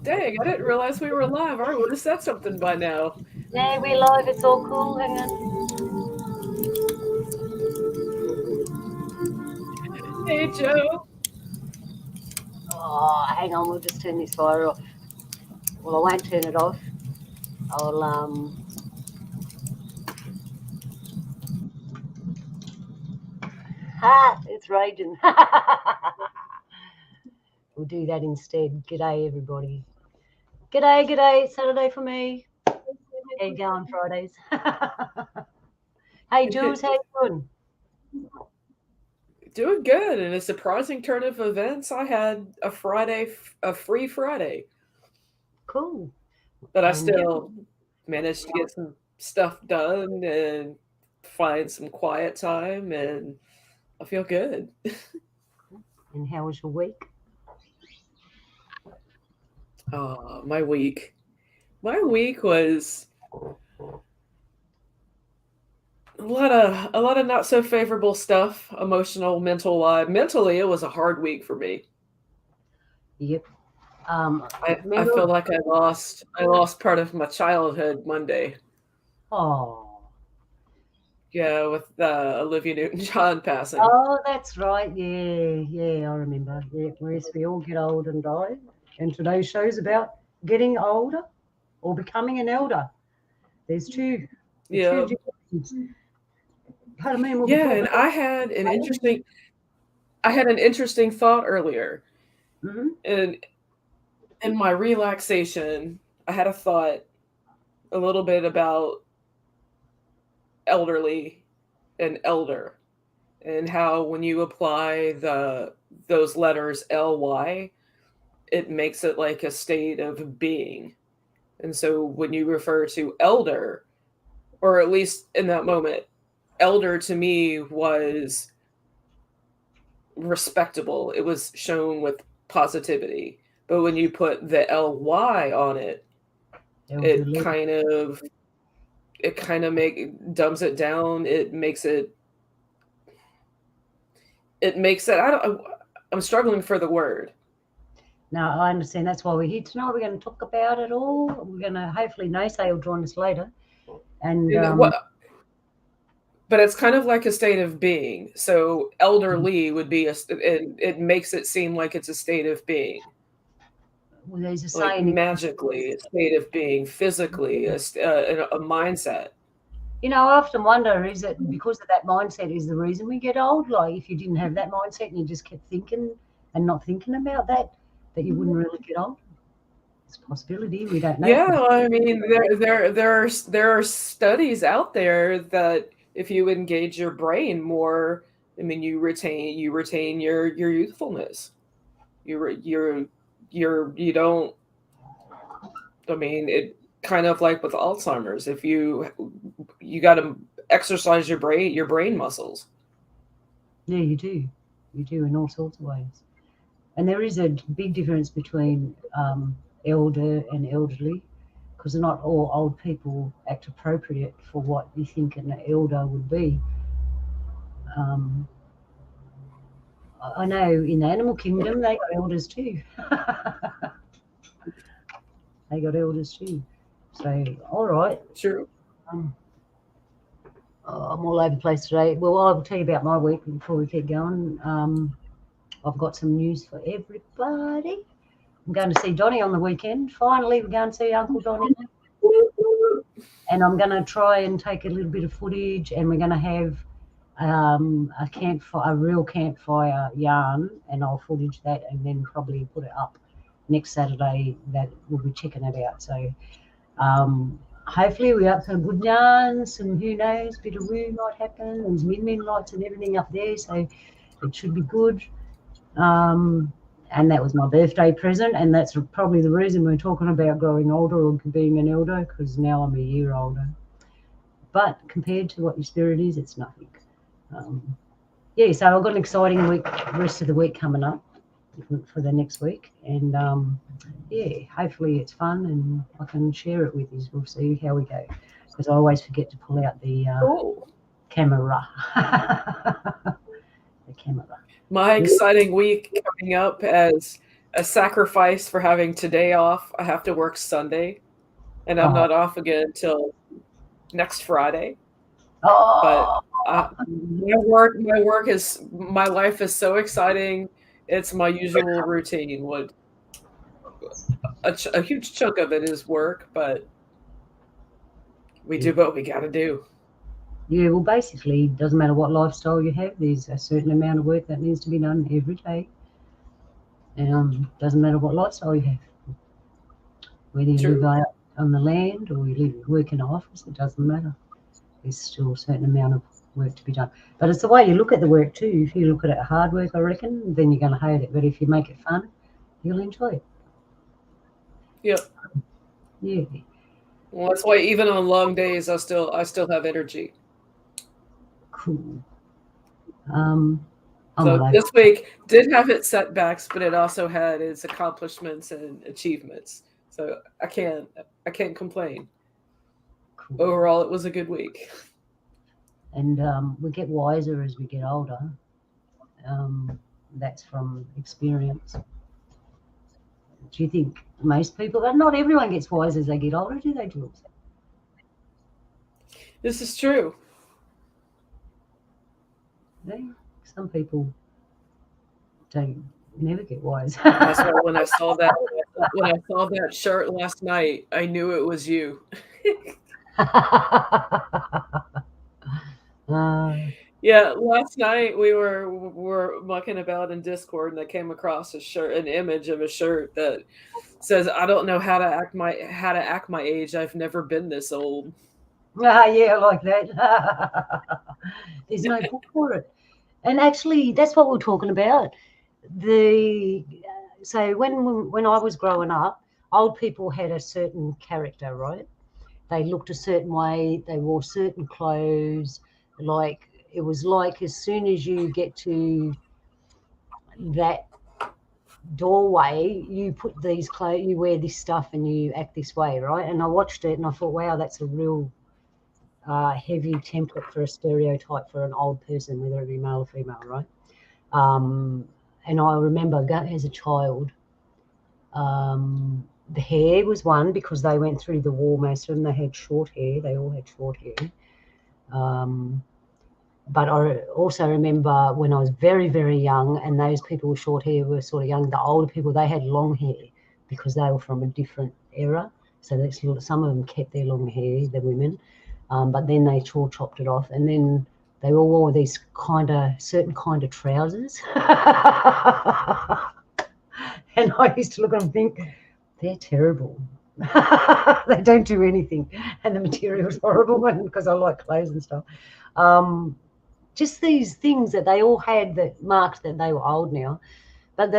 Dang, I didn't realize we were live. I would have said something by now. Yeah, we're live. It's all cool. Hang on. Hey, Joe. Oh, hang on. We'll just turn this fire off. Well, I won't turn it off. I'll. It's raging. We'll do that instead. G'day, everybody. G'day, g'day. It's Saturday for me. How you going, Fridays? Hey, Jules, how you doing? Doing good. In a surprising turn of events, I had a free Friday, Cool. but I Yeah. still managed to get some stuff done and find some quiet time, and I feel good. And how was your week? My week. My week was a lot of not so favorable stuff, emotional, mental wise. Mentally, it was a hard week for me. Yep. I Remember? feel like I lost part of my childhood Monday. Oh. Yeah, with Olivia Newton-John passing. Oh, that's right. Yeah, yeah, I remember. Yeah, yes, we all get old and die. And today's show's about getting older or becoming an elder. There's two Yeah, generations. But I mean, we'll be yeah, and talking I had an interesting thought earlier, about. Hmm. and in my relaxation, I had a thought a little bit about elderly and elder, and how when you apply those letters ly, it makes it like a state of being. And so when you refer to elder, or at least in that moment, elder to me was respectable. It was shown with positivity. But when you put the ly on it, it Elderly. kind of it kind of make dumbs it down. It makes it I'm struggling for the word. Now, I understand that's why we're here tonight. We're going to talk about it all. We're going to hopefully Nese will join us later. And What, but it's kind of like a state of being. So elderly would be it makes it seem like it's a state of being, well, there's a like saying, magically a state of being, physically a mindset. I often wonder, is it because of that mindset is the reason we get old? Like if you didn't have that mindset and you just kept thinking and not thinking about that you wouldn't really get old? It's a possibility. We don't know for Yeah, I mean there are studies out there that if you engage your brain more, I mean you retain your youthfulness. You don't. I mean, it kind of like with Alzheimer's. If you got to exercise your brain muscles. Yeah, you do. You do in all sorts of ways. And there is a big difference between elder and elderly because not all old people act appropriate for what you think an elder would be. Um, I know in the animal kingdom they got elders too. They got elders too. So, all right. True. Um, I'm all over the place today. Well, I will tell you about my week before we keep going. I've got some news for everybody. I'm going to see Donnie on the weekend. Finally, we're going to see Uncle Donnie. And I'm going to try and take a little bit of footage, and we're going to have a real campfire yarn, and I'll footage that and then probably put it up next Saturday. That we'll be checking it out. So hopefully we have some good yarns, and who knows, a bit of woo might happen, and min lights and everything up there. So it should be good. And that was my birthday present, and that's probably the reason we're talking about growing older or being an elder, because now I'm a year older. But compared to what your spirit is, it's nothing. Yeah, so I've got an exciting week, rest of the week coming up for the next week, and yeah, hopefully it's fun and I can share it with you. We'll see how we go, because I always forget to pull out the Cool. camera. The camera. My exciting week coming up as a sacrifice for having today off. I have to work Sunday, and I'm Oh, not off again until next Friday. But oh, my life is so exciting. It's my usual routine. What a huge chunk of it is work, but we yeah. do what we got to do. Yeah, well, basically, it doesn't matter what lifestyle you have, there's a certain amount of work that needs to be done every day. Doesn't matter what lifestyle you have, whether you live True. out on the land or you live, work in an office, it doesn't matter. There's still a certain amount of work to be done. But it's the way you look at the work too. If you look at it hard work, I reckon, then you're going to hate it. But if you make it fun, you'll enjoy it. Yep. Yeah, Well, that's why even on long days, I still have energy. cool. Um, I'm So all over. this week did have its setbacks, but it also had its accomplishments and achievements. So I can't complain. Cool. Overall, it was a good week. And we get wiser as we get older. That's from experience. Do you think most people, but not everyone gets wise as they get older, do they, Jules? This is true. They, some people don't never get wise. That's why when I saw that shirt last night, I knew it was you. uh, Yeah, last night we were mucking about in Discord, and I came across an image of a shirt that says, "I don't know how to act my age. I've never been this old." yeah, like that. There's no book for it. And actually, that's what we're talking about. The so when I was growing up, old people had a certain character, right? They looked a certain way. They wore certain clothes. Like it was like as soon as you get to that doorway, you put these clothes, you wear this stuff, and you act this way, right? And I watched it, and I thought, wow, that's a real heavy template for a stereotype for an old person, whether it be male or female, right? And I remember as a child, the hair was one because they went through the war. Most of them, they had short hair. They all had short hair. But I also remember when I was very, very young, and those people with short hair were sort of young. The older people, they had long hair because they were from a different era. So some of them kept their long hair, the women, but then they chopped it off, and then they all wore these certain kind of trousers. And I used to look at them and think, they're terrible. They don't do anything, and the material's horrible because I like clothes and stuff. Just these things that they all had that marked that they were old now. But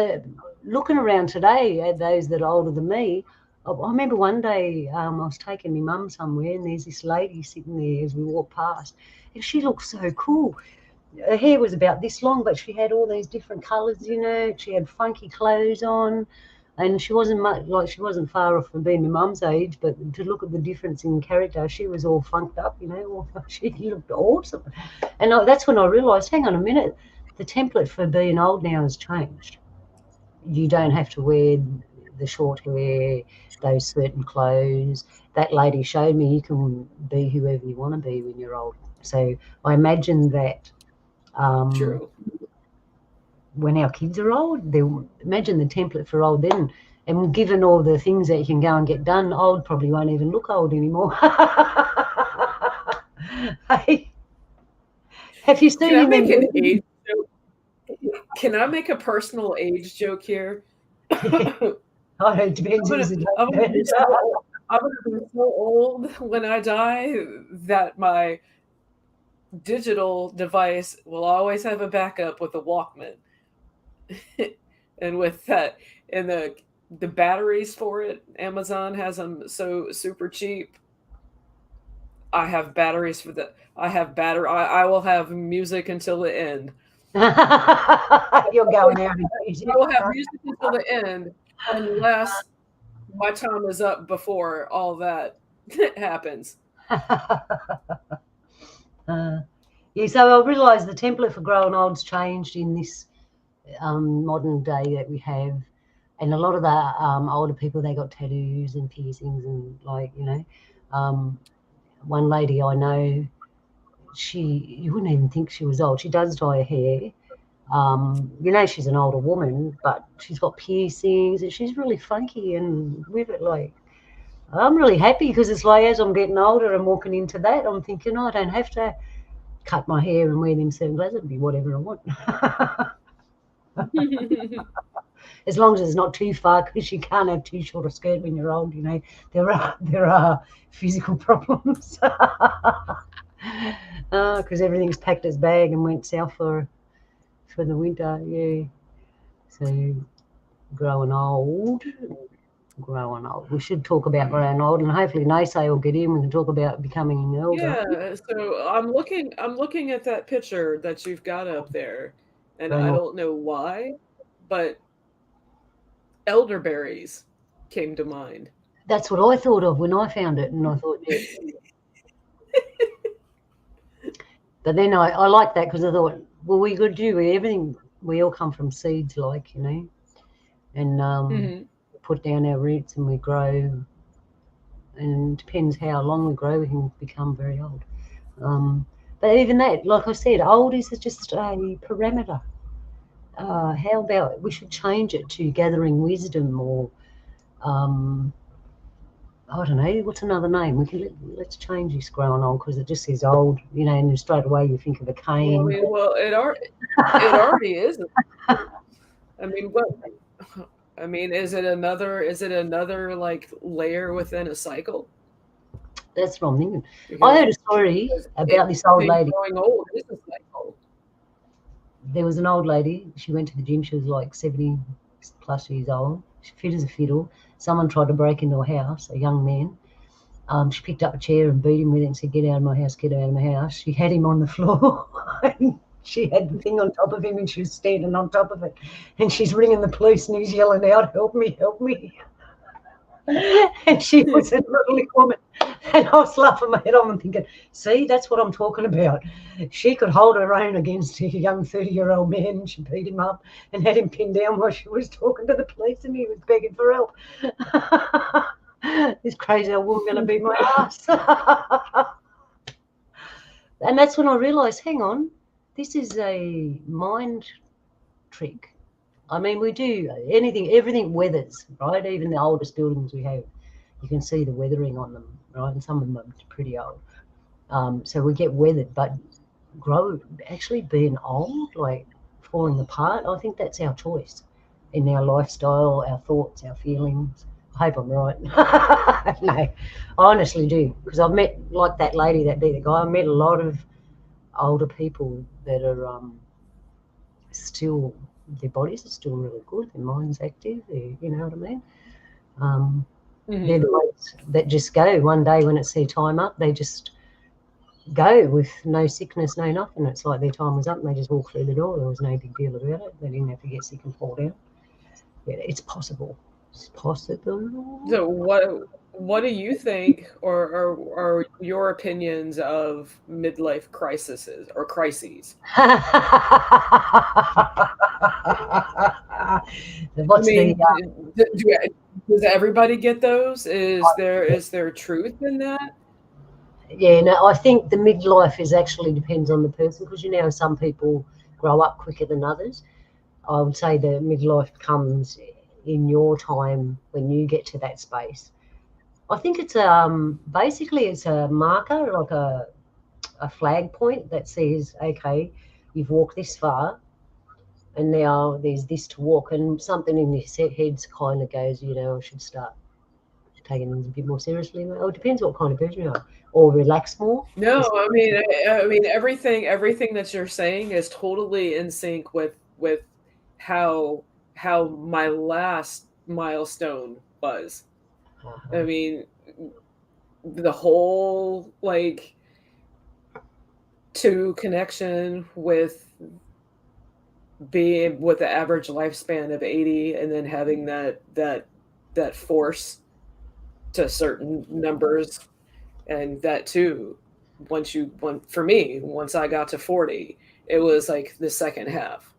looking around today at those that are older than me, I remember one day I was taking my mum somewhere, and there's this lady sitting there as we walked past, and she looked so cool. Her hair was about this long, but she had all these different colours, She had funky clothes on, and she wasn't she wasn't far off from being my mum's age. But to look at the difference in character, she was all funked up, She looked awesome, and that's when I realised, hang on a minute, the template for being old now has changed. You don't have to wear the short hair, those certain clothes. That lady showed me you can be whoever you want to be when you're old. So I imagine that True. when our kids are old, they'll imagine the template for old then. And given all the things that you can go and get done, old probably won't even look old anymore. Hey, have you Can seen I in them make an movies? age joke? Can I make a personal age joke here? I'm Oh, it depends gonna who's the I'm gonna be so doctor. old. I'm gonna be so old when I die that my digital device will always have a backup with a Walkman, and with that, and the batteries for it, Amazon has them so super cheap. I have batteries for the. I have battery. I will have music until the end. You're going out in I music. will have music until the end, unless my time is up before all that happens. Yeah, so I realise the template for growing old's changed in this modern day that we have. And a lot of the older people, they got tattoos and piercings and one lady I know, you wouldn't even think she was old. She does dye her hair. She's an older woman, but she's got piercings and she's really funky and with it. Like, I'm really happy because it's like as I'm getting older and walking into that, I'm thinking, I don't have to cut my hair and wear them sunglasses. It'll be whatever I want. As long as it's not too far, because you can't have too short a skirt when you're old. There are physical problems because everything's packed its bag and went south for the winter. Yeah, so growing old. We should talk about growing old, and hopefully Nese will get in. We can talk about becoming an elder. Yeah, so I'm looking at that picture that you've got up there, and Growing I old. don't know why, but elderberries came to mind. That's what I thought of when I found it, and I thought, yeah. But then I like that because I thought, well, we could do everything. We all come from seeds, and Mhm. put down our roots and we grow. And it depends how long we grow, we can become very old. But even that, like I said, old is just a parameter. How about we should change it to gathering wisdom or um, I don't know, what's another name? Let's change this growing old because it just says old, and then straight away you think of a Well, I cane. mean, well, it already is. I mean, what? I mean, is it another like layer within a cycle? That's what I'm thinking. I Because heard a story because about this old anything lady. growing old is a cycle. There was an old lady. She went to the gym. She was like 70 plus years old. She fit as a fiddle. Someone tried to break into her house, a young man. She picked up a chair and beat him with it and said, "Get out of my house, get out of my house." She had him on the floor. She had the thing on top of him and she was standing on top of it. And she's ringing the police and he's yelling out, "Help me, help me." And she was an elderly woman. And I was laughing my head off and thinking, see, that's what I'm talking about. She could hold her own against a young 30-year-old man and she beat him up and had him pinned down while she was talking to the police and he was begging for help. This crazy old woman going to beat my ass. And that's when I realised, hang on, this is a mind trick. I mean, we do everything weathers, right? Even the oldest buildings we have, you can see the weathering on them, right? And some of them are pretty old. So we get weathered, but actually being old, like falling apart, I think that's our choice in our lifestyle, our thoughts, our feelings. I hope I'm right. No, I honestly do, because I've met, like that lady that beat the guy, I met a lot of older people that are still, their bodies are still really good, their mind's active, you know what I mean? Um, they're Mhm. the ones that just go one day when it's their time up, they just go with no sickness, no nothing. It's like their time was up and they just walked through the door. There was no big deal about it. They didn't have to get sick and fall down. Yeah, it's possible. It's possible. So what do you think, or your opinions of midlife crises or crises? I What's the mean, does everybody get those? Is there truth in that? yeah, no, I think the midlife is actually depends on the person because some people grow up quicker than others. I would say the midlife comes in your time when you get to that space. I think it's basically it's a marker, like a flag point that says, okay, you've walked this far, and now there's this to walk, and something in your heads kind of goes, I should start taking things a bit more seriously. Oh, it depends what kind of person you are, or relax more. No, I mean everything that you're saying is totally in sync with how how my last milestone was. I Uh-huh. mean, the whole like to connection with being with the average lifespan of 80 and then having that force to certain numbers, and that too for me once I got to 40 it was like the second half,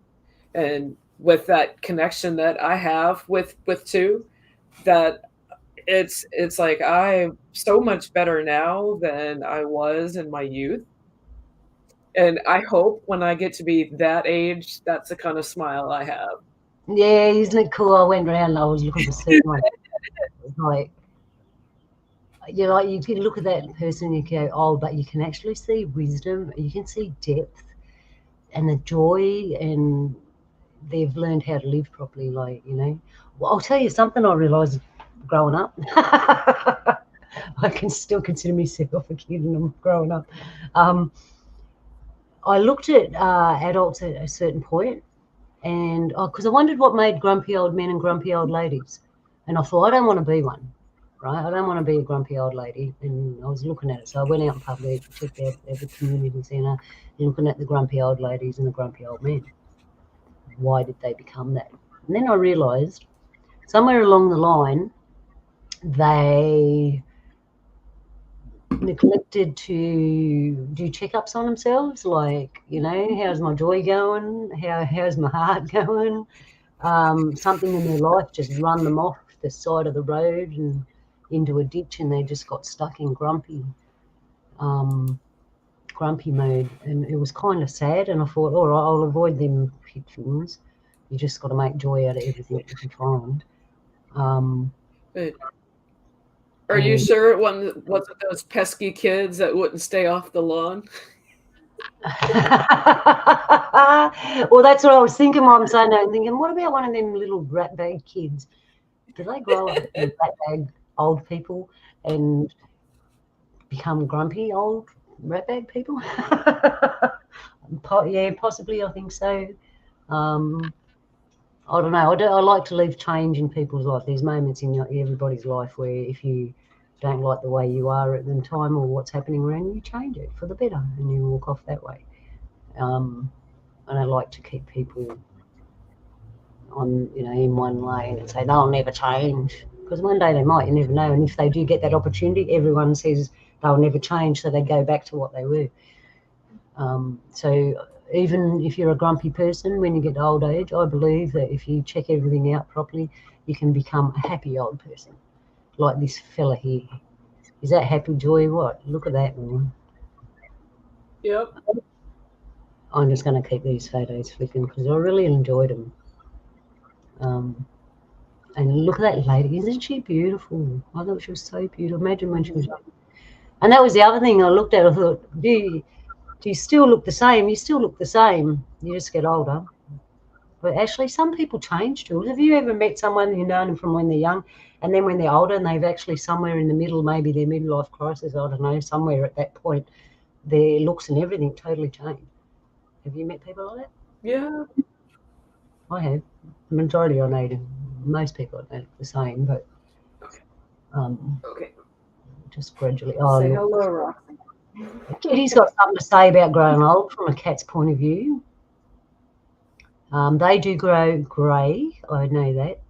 and with that connection that I have with two, that it's like I'm so much better now than I was in my youth. And I hope when I get to be that age, that's the kind of smile I have. Yeah, isn't it cool? I went around and I was looking for certain ones. Like, you can look at that person, you go, oh, but you can actually see wisdom, you can see depth and the joy, and they've learned how to live properly. Like, well, I'll tell you something I realised growing up. I can still consider myself a kid and I'm growing up. I looked at adults at a certain point, and because I wondered what made grumpy old men and grumpy old ladies, and I thought I don't want to be one, right? I don't want to be a grumpy old lady, and I was looking at it. So I went out in public, checked out at the community centre, looking at the grumpy old ladies and the grumpy old men. Why did they become that? And then I realised somewhere along the line they neglected to do checkups on themselves, like, how's my joy going? How's my heart going? Something in their life just run them off the side of the road and into a ditch, and they just got stuck in grumpy mode, and it was kind of sad. And I thought, all right, I'll avoid them pitfalls. You just got to make joy out of everything that you can find. But are you And sure it wasn't those pesky kids that wouldn't stay off the lawn? well, that's what I was thinking while I'm saying that. I'm thinking, what about one of them little rat bag kids? Do they grow up to be rat bag old people and become grumpy old rat bag people? Yeah, possibly. I think so. I don't know. I like to leave change in people's life. There's moments in everybody's life where if you don't like the way you are at the time or what's happening around you, change it for the better and you walk off that way. And I like to keep people on, in one lane and say they'll never change, because one day they might. You never know. And if they do get that opportunity, everyone says they'll never change, so they go back to what they were. So even if you're a grumpy person, when you get to old age, I believe that if you check everything out properly, you can become a happy old person, like this fella here. Is that happy joy? What? Look at that, man. Yep. I'm just going to keep these photos flipping because I really enjoyed them. And look at that lady. Isn't she beautiful? I thought she was so beautiful. Imagine when she was young. And that was the other thing I looked at. I thought, do you still look the same? You still look the same. You just get older. But actually, some people change too. Have you ever met someone you've known from when they're young, and then when they're older and they've actually somewhere in the middle, maybe their midlife crisis, I don't know, somewhere at that point, their looks and everything totally change? Have you met people like that? Yeah. I have. The majority I know, most people I know look the same, but Okay. just gradually. Say Look. hello, Roxy. Kitty's got something to say about growing old from a cat's point of view. They do grow grey. I know that.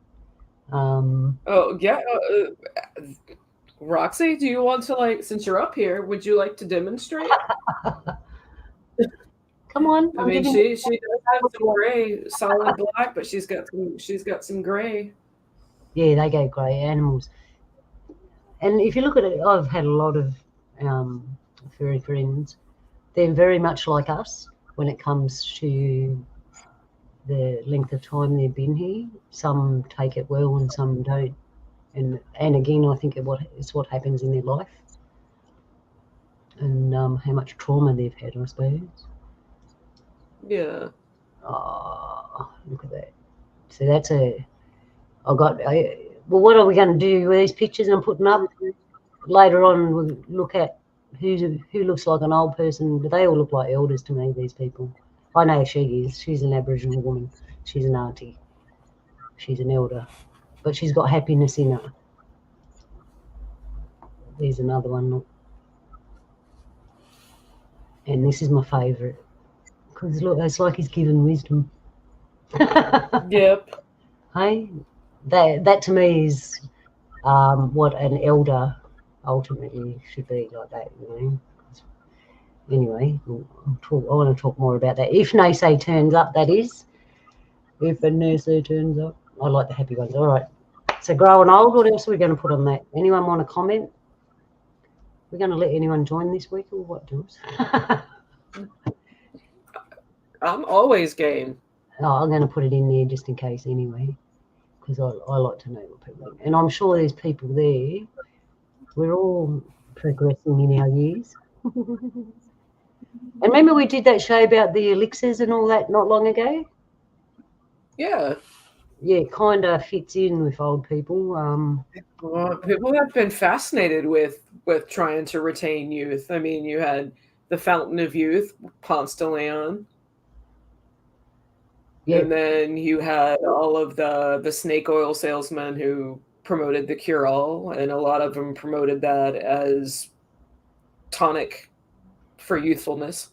Oh yeah. Roxy, do you want to, since you're up here, would you like to demonstrate? Come on, I I'm mean, giving she does have some gray, solid black, but she's got some gray. Yeah, they go grey animals. And if you look at it, I've had a lot of furry friends. They're very much like us when it comes to the length of time they've been here. Some take it well and some don't. And again, I think it's what happens in their life and how much trauma they've had, I suppose. Yeah. Oh, look at that. So that's well, what are we going to do with these pictures I'm putting up? Later on, we'll look at who looks like an old person, but they all look like elders to me, these people. I know she is. She's an Aboriginal woman. She's an auntie. She's an elder. But she's got happiness in her. There's another one. Look. And this is my favourite. Because look, it's like he's given wisdom. Yep. Hey? That to me is what an elder ultimately should be, like that, Anyway, I want to talk more about that. If Nese turns up, that is. If a nurse turns up. I like the happy ones. All right. So growing old, what else are we going to put on that? Anyone want to comment? We're going to let anyone join this week or what, Jules? I'm always game. I'm going to put it in there just in case anyway, because I like to know what people think. And I'm sure there's people there. We're all progressing in our years. And remember we did that show about the elixirs and all that not long ago? Yeah. Yeah, it kind of fits in with old people. Well, people have been fascinated with trying to retain youth. I mean, you had the Fountain of Youth, Ponce de Leon, Yeah, and then you had all of the snake oil salesmen who promoted the cure-all, and a lot of them promoted that as tonic for youthfulness.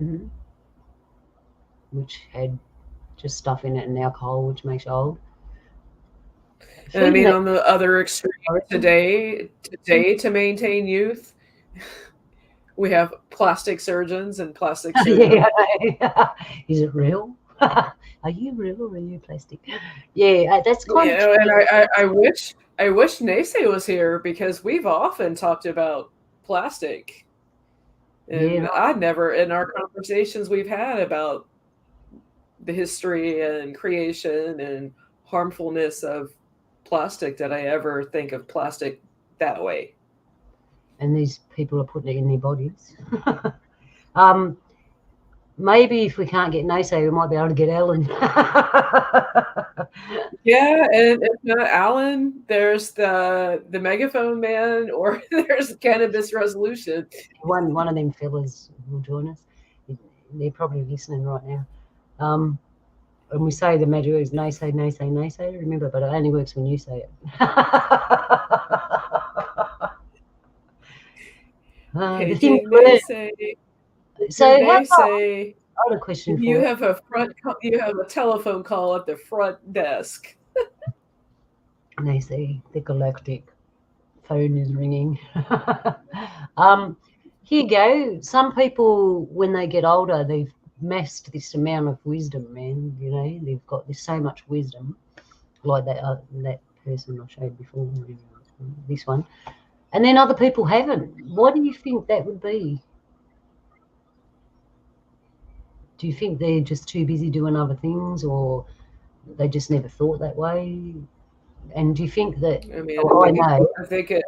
mm-hmm. Which had just stuff in it and alcohol, which makes you old. And I mean, on the other extreme, today to maintain youth, we have plastic surgeons and plastic surgery. Yeah. Is it real? Are you real or are you plastic? Yeah, that's kind of You know, and I wish Nese was here because we've often talked about plastic. And yeah. I never, in our conversations we've had about the history and creation and harmfulness of plastic, did I ever think of plastic that way. And these people are putting it in their bodies. Maybe if we can't get Nese, we might be able to get Ellen. Yeah, and if not Alan, there's the Megaphone Man, or there's Cannabis Resolution. One of them fellas will join us. They're probably listening right now. And we say the magic words, Nese, Nese, Nese, remember, but it only works when you say it. Hey, The thing Nese, so how Nese, I got a question for you have a telephone call at the front desk. Nese, the galactic phone is ringing. Here you go. Some people, when they get older, they've massed this amount of wisdom, man. You know, they've got this so much wisdom, like that person I showed before, this one, and then other people haven't. What do you think that would be? Do you think they're just too busy doing other things, or they just never thought that way? And do you think that? I mean, I think it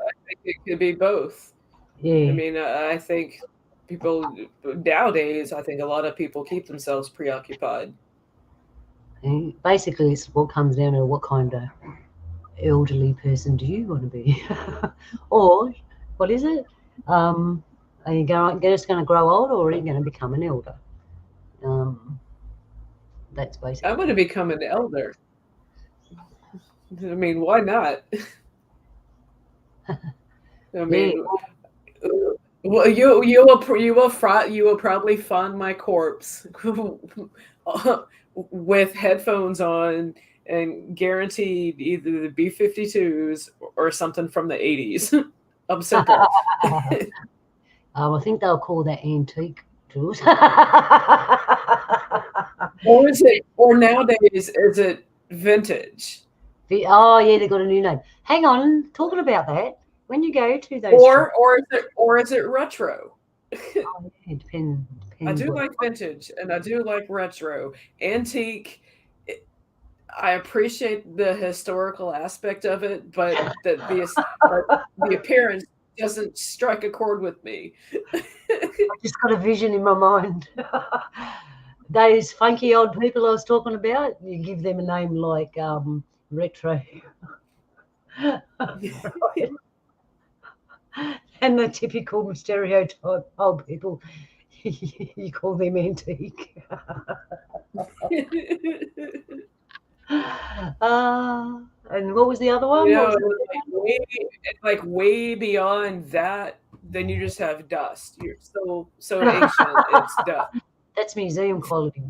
could be both. Yeah. I mean, I think people nowadays, I think a lot of people keep themselves preoccupied. Basically, it's what comes down to what kind of elderly person do you want to be? Or what is it? Are you just going to grow old, or are you going to become an elder? That's basically. I'm going to become an elder. I mean, why not? I mean, well, you will probably fund my corpse with headphones on and guaranteed either the B-52s or something from the 80s. I'm simple. I think they'll call that antique, Jules. Or nowadays, is it vintage? Oh yeah, they got a new name. Hang on, talking about that. When you go to those, or is it retro? Oh, it depends. I do like vintage and I do like retro. Antique, I appreciate the historical aspect of it, but the appearance doesn't strike a chord with me. I just got a vision in my mind. Those funky old people I was talking about, you give them a name like retro. And the typical stereotype old people, you call them antique. And what was the other one? You know, like way beyond that, then you just have dust. You're so ancient, it's dust. That's museum quality.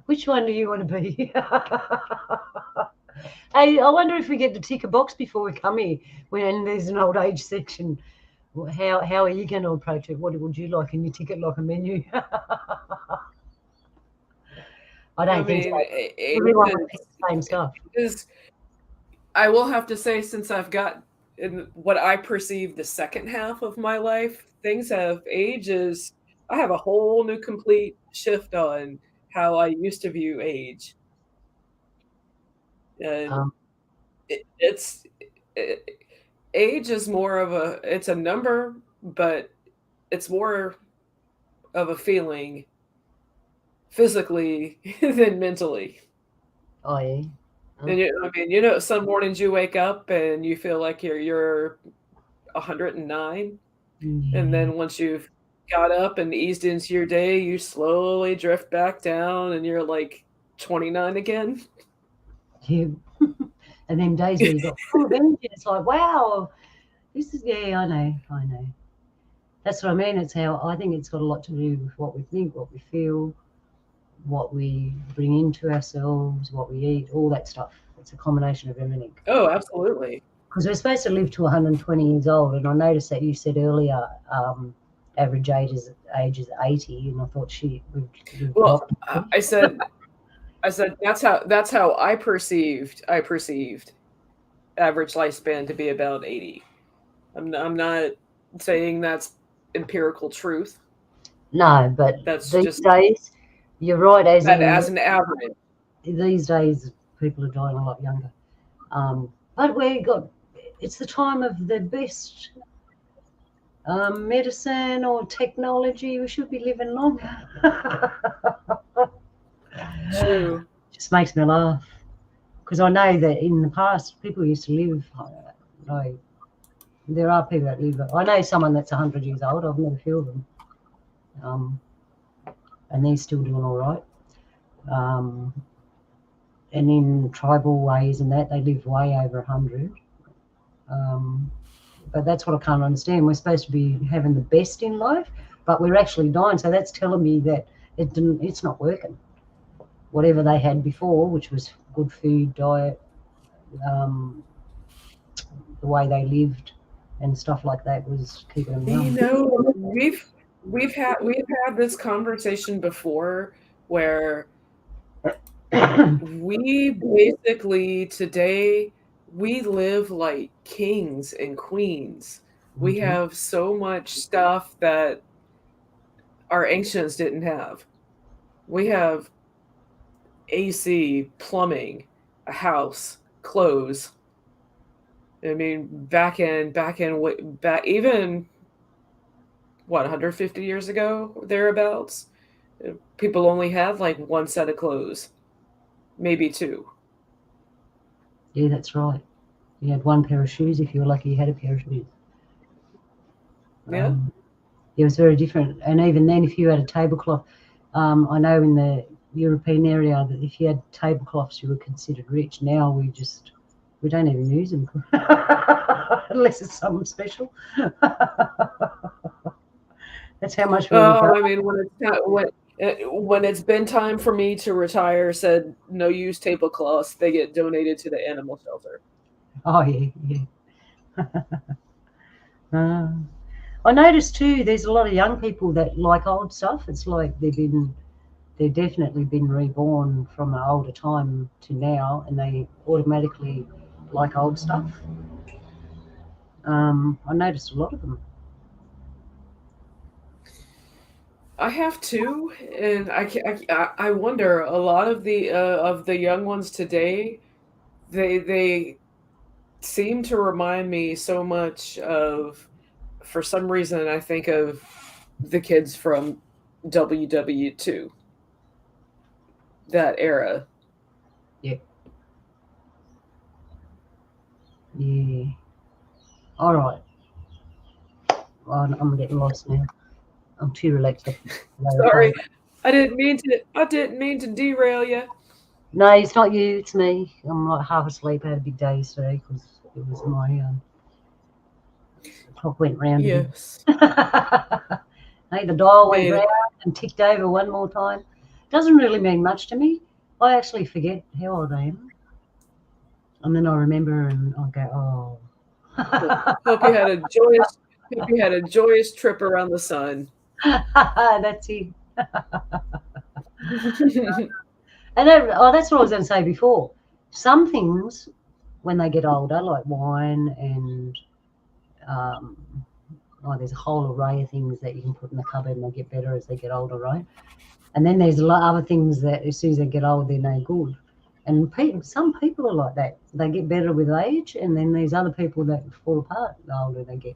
Which one do you want to be? Hey, I wonder if we get to tick a box before we come here when there's an old age section. How are you going to approach it? What would you like in your ticket, like a menu? I don't think so. Everyone repeats the same stuff. I will have to say, since I've got in what I perceive the second half of my life, things have ages. I have a whole new complete shift on how I used to view age. And Um, it's age is more of it's a number, but it's more of a feeling physically than mentally. oh yeah. And I mean, some mornings you wake up and you feel like you're 109, and Yeah. then once you've got up and eased into your day, you slowly drift back down, and you're like 29 again. You and then days where you got full of energy, it's like, wow, this is I know. That's what I mean. It's how I think it's got a lot to do with what we think, what we feel, what we bring into ourselves, what we eat, all that stuff. It's a combination of everything. Oh, absolutely. Because we're supposed to live to 120 years old, and I noticed that you said earlier average age is 80, and I thought we've Well, dropped. I said that's how I perceived average lifespan to be about 80. I'm not saying that's empirical truth. No, but That's these just days, you're right, as that in as an average. these days people are dying a lot younger. But it's the time of the best medicine or technology. We should be living longer. True. Just makes me laugh because I know that in the past people used to live. Like, there are people that live. I know someone that's 100 years old. I've met a few of them, and they're still doing all right. And in tribal ways and that, they live way over 100. But that's what I can't understand. We're supposed to be having the best in life, but we're actually dying. So that's telling me that it's not working. Whatever they had before, which was good food, diet, the way they lived and stuff like that, was keeping them young. We've had this conversation before where we basically today we live like kings and queens. We Mhm. have so much stuff that our ancients didn't have. We have AC, plumbing, a house, clothes. I mean, back even what 150 years ago thereabouts, people only had like one set of clothes, maybe two. Yeah, that's right. You had one pair of shoes if you were lucky. You had a pair of shoes. Yeah. It was very different. And even then, if you had a tablecloth, I know in the European area that if you had tablecloths, you were considered rich. Now we don't even use them unless it's something special. That's how much we've Oh, grown. I mean, when it's been time for me to retire, said no use tablecloths. They get donated to the animal shelter. Oh yeah, yeah. I noticed too. There's a lot of young people that like old stuff. It's like they've definitely been reborn from an older time to now, and they automatically like old stuff. I noticed a lot of them. I have two, and I wonder a lot of the young ones today. They seem to remind me so much of, for some reason, I think of the kids from WW2, that era. Yeah, yeah. All right. I'm getting lost now. I'm too relaxed. Sorry, I didn't mean to derail you. No, it's not you. It's me. I'm like half asleep. I had a big day yesterday because it was my clock went round again. Yes, Hey, the dial went made round it. and ticked over one more time. Doesn't really mean much to me. I actually forget how old I am, and then I remember and I go, Well, oh. hope you had a joyous. Hope you had a joyous trip around the sun. That's it. And that, oh, that's what I was going to say before. Some things, when they get older, like wine and um, oh, there's a whole array of things that you can put in the cupboard and they get better as they get older, right? And then there's a lot of other things that as soon as they get old, they're no good. And some people are like that. They get better with age, and then there's other people that fall apart the older they get.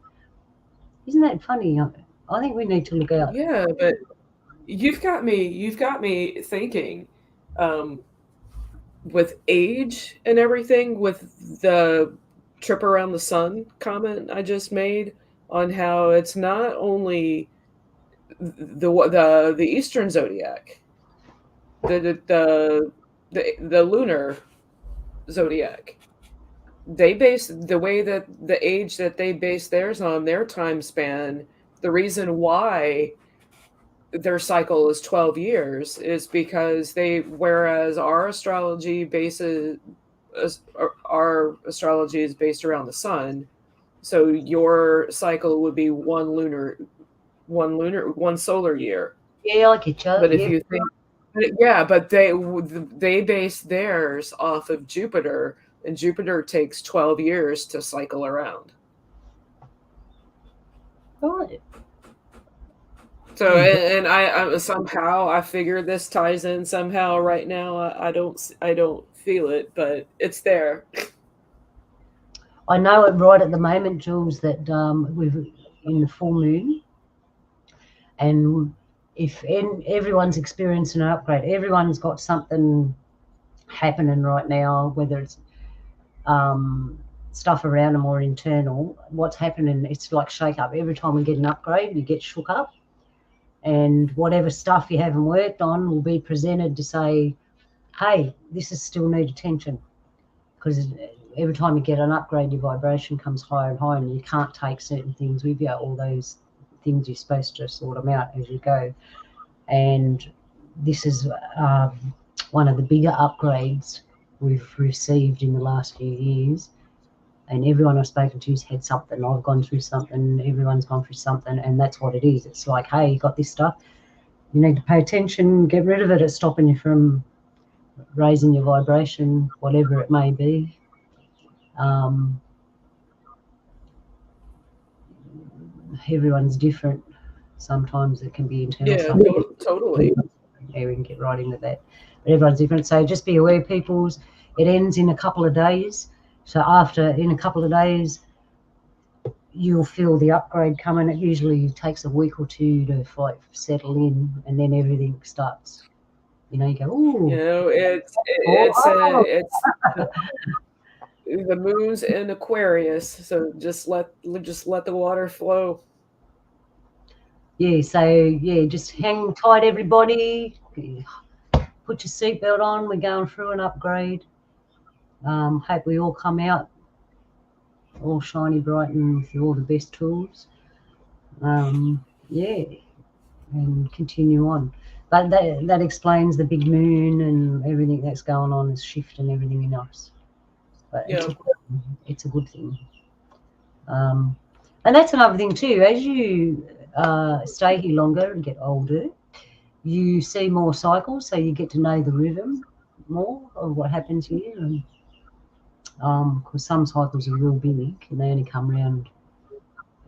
Isn't that funny? I think we need to look out. Yeah, but you've got me thinking, um, with age and everything, with the trip around the sun comment I just made on how it's not only the Eastern zodiac, the lunar zodiac. They base the way that the age that they base theirs on, their time span. The reason why their cycle is 12 years is because whereas our astrology is based around the sun, so your cycle would be one solar year. Yeah, I get you. But if Yeah. you think, yeah, but they base theirs off of Jupiter, and Jupiter takes 12 years to cycle around. Right. So, and I somehow I figure this ties in somehow right now. I don't feel it, but it's there. I know it right at the moment, Jules, that we're in the full moon, and if everyone's experiencing an upgrade, everyone's got something happening right now, whether it's um, stuff around them or internal. What's happening? It's like shake up. Every time we get an upgrade, you get shook up, and whatever stuff you haven't worked on will be presented to say, "Hey, this is still need attention," because every time you get an upgrade, your vibration comes higher and higher, and you can't take certain things with you. All those things you're supposed to sort them out as you go, and this is one of the bigger upgrades we've received in the last few years. And everyone I've spoken to has had something. I've gone through something. Everyone's gone through something, and that's what it is. It's like, hey, you got this stuff. You need to pay attention. Get rid of it. It's stopping you from raising your vibration, whatever it may be. Everyone's different. Sometimes it can be internal. Yeah, Sometimes totally. yeah, we can get right into that. But everyone's different. So just be aware, peoples. It ends in a couple of days. So in a couple of days, you'll feel the upgrade coming. It usually takes a week or two to settle in, and then everything starts. You go, You ooh, know, oh, it's the moon's in Aquarius, so just let the water flow. yeah. So yeah, just hang tight, everybody. Put your seatbelt on. We're going through an upgrade. Hope we all come out all shiny, bright, and with all the best tools. Yeah, and continue on. But that explains the big moon and everything that's going on, is shift and everything in us. But Yeah. it's a good thing. And that's another thing too. As you stay here longer and get older, you see more cycles, so you get to know the rhythm more of what happens here. And because some cycles are real big and they only come around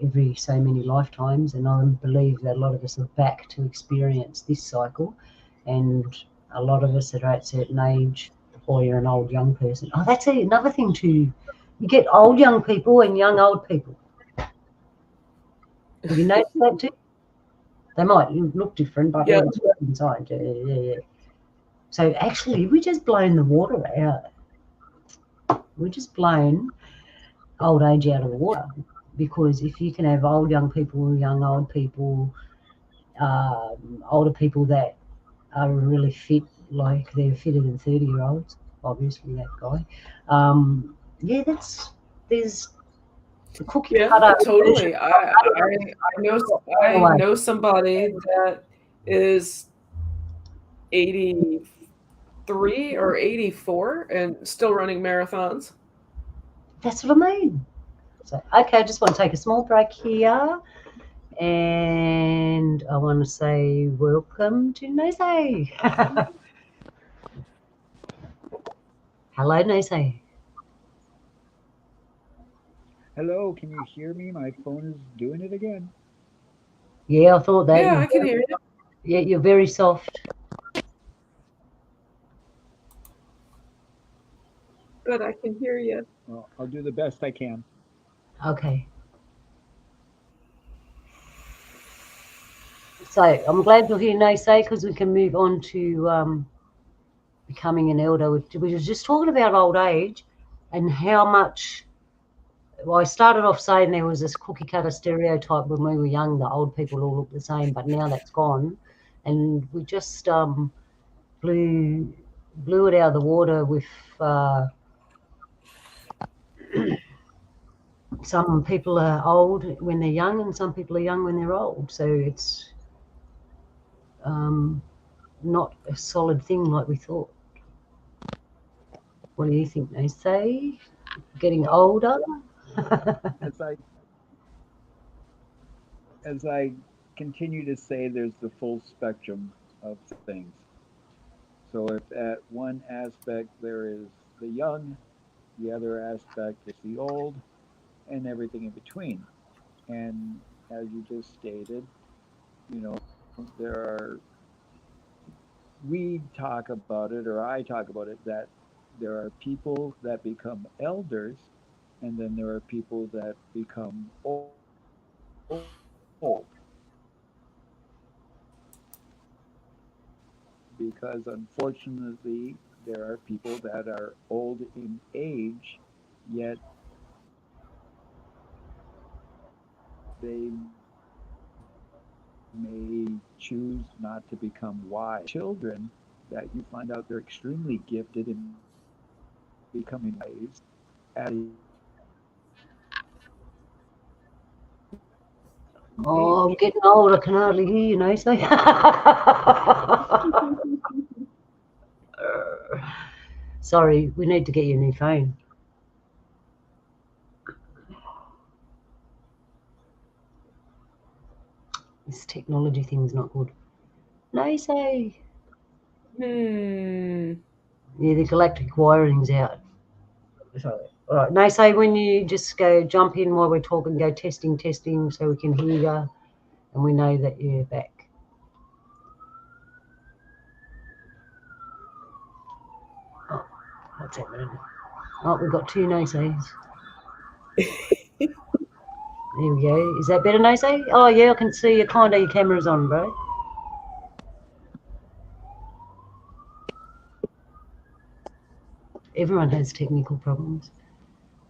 every so many lifetimes, and I believe that a lot of us are back to experience this cycle, and a lot of us that are at a certain age, or you're an old young person. Oh, that's another thing too. You get old young people and young old people. Have you noticed that too? They might look different, but Yeah. inside, yeah. So actually, we're just blowing the water out. We're just blowing old age out of the water, because if you can have old young people, young old people, older people that are really fit, like they're fitter than 30-year-olds, obviously that guy. Yeah, there's the cookie Yeah, cutter version. totally. I know somebody that is 83 or 84 and still running marathons. That's what I mean. So, okay, I just want to take a small break here. And I want to say welcome to Nese. Hello, Nese. Hello, can you hear me? My phone is doing it again. Yeah, I thought that. Yeah, I can hear you. Yeah, you're very soft. But I can hear you. Well, I'll do the best I can. Okay. So I'm glad you're here, Nese, because we can move on to becoming an elder. We were just talking about old age and how much. Well, I started off saying there was this cookie cutter stereotype when we were young that old people all look the same, but now that's gone, and we just blew it out of the water with some people are old when they're young and some people are young when they're old. So it's not a solid thing like we thought. What do you think they say? Getting Well, older? as I as I continue to say, there's the full spectrum of things. So if at one aspect there is the young, the other aspect is the old, and everything in between. And as you just stated, there are we talk about it, or I talk about it, that there are people that become elders, and then there are people that become old. Because unfortunately, there are people that are old in age, yet they may choose not to become wise. Children that you find out they're extremely gifted in becoming wise at a young Oh, I'm age. getting old. I can hardly hear you, Nose. Sorry, we need to get you a new phone. This technology thing's not good. Nose. Hmm. Yeah, the galactic wiring's out. Sorry. All right. Nose, when you just go jump in while we're talking, go testing, so we can hear you and we know that you're back. Oh, what's happening? Oh, we've got two Noses. There we go. Is that better, Nose? Oh, yeah, I can see you. Kind of your camera's on, bro. Everyone has technical problems,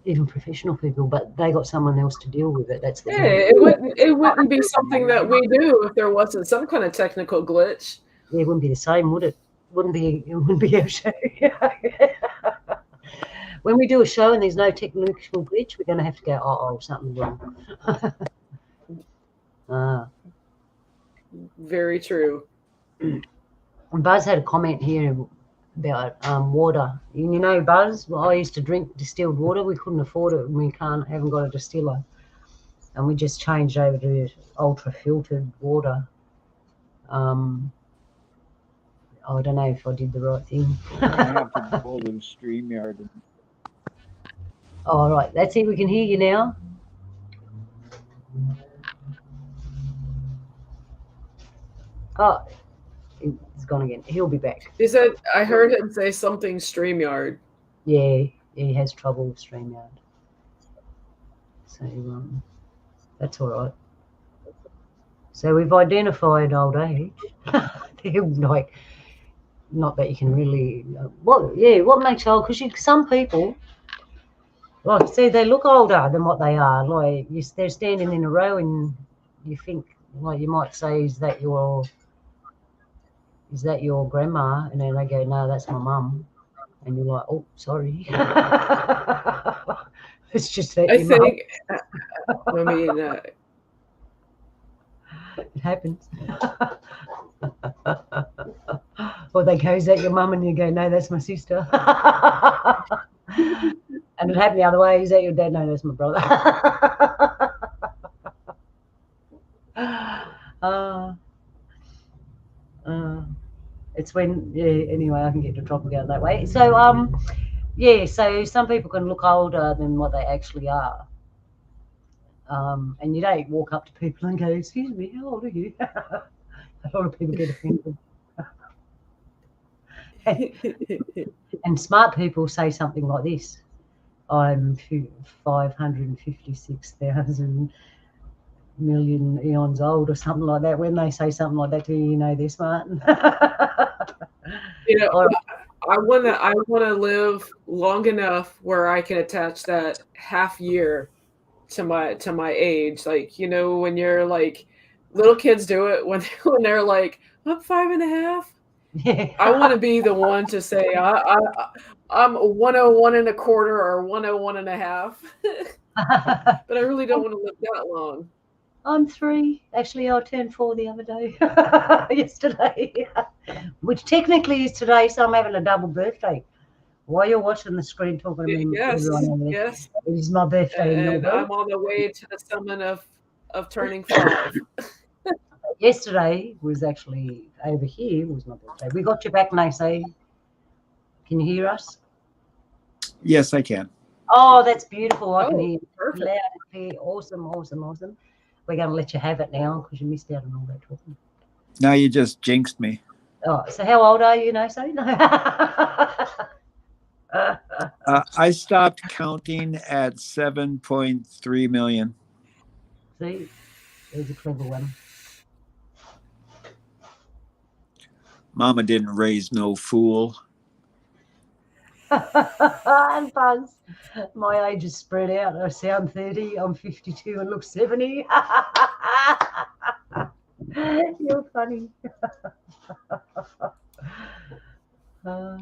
even professional people, but they got someone else to deal with it. That's the thing. Hey, it wouldn't be Can you something hear that me? we do if there wasn't some kind of technical glitch. Yeah, it wouldn't be the same, would it? It wouldn't be our show. When we do a show and there's no technical glitch, we're going to have to go, oh, something's wrong. Very true. Buzz had a comment here about water. You know, Buzz, well, I used to drink distilled water. We couldn't afford it, and we haven't got a distiller, and we just changed over to ultra filtered water. I don't know if I did the right thing. I'm going to have to get hold of StreamYard. And All right, that's it. We can hear you now. Oh, it's gone again. He'll be back. He said, I heard him say something StreamYard. Yeah, he has trouble with StreamYard. So that's all right. So we've identified old age. Like, not that you can really. What makes you old? Because some people, like, see, they look older than what they are. Like, they're standing in a row, and you think, like, you might say, "Is that your grandma?" And then they go, "No, that's my mum." And you're like, "Oh, sorry." It's just that I your mum. think, I mean, It happens. Or they go, "Is that your mum?" And you go, "No, that's my sister." And it happened the other way. Is that your dad? No, that's my brother. uh, uh, it's when, yeah, anyway, I can get to drop and go that way. So, yeah, so some people can look older than what they actually are. And you don't walk up to people and go, "Excuse me, how old are you?" A lot of people get offended. And smart people say something like this: "I'm 556,000 million eons old," or something like that. When they say something like that to you, you know they're smart. You know, Or, I wanna live long enough where I can attach that half year to my age. Like, when you're like little kids do it when when they're like, I'm 5.5. I yeah. want to be the one to say I'm 101 and a quarter or 101 and a half. But I really don't want to live that long. I'm 3. Actually, I turned 4 the other day, yesterday, which technically is today, so I'm having a double birthday. While you're watching the screen talking to me, everyone Yes, over there, yes. it is my birthday in And Melbourne. I'm on the way to the summit of turning 5. Yesterday was actually over here was my birthday. We got you back, Nese. Can you hear us? Yes, I can. Oh, that's beautiful. I can Oh, hear you perfect. loud and clear. Awesome, awesome, awesome. We're going to let you have it now because you missed out on all that talking. Now you just jinxed me. Oh, so how old are you, Nese? I stopped counting at 7.3 million. See, there's a clever one. Mama didn't raise no fool. And Buzz, my age is spread out. I sound 30, I'm 52 and look 70. You're funny. Uh,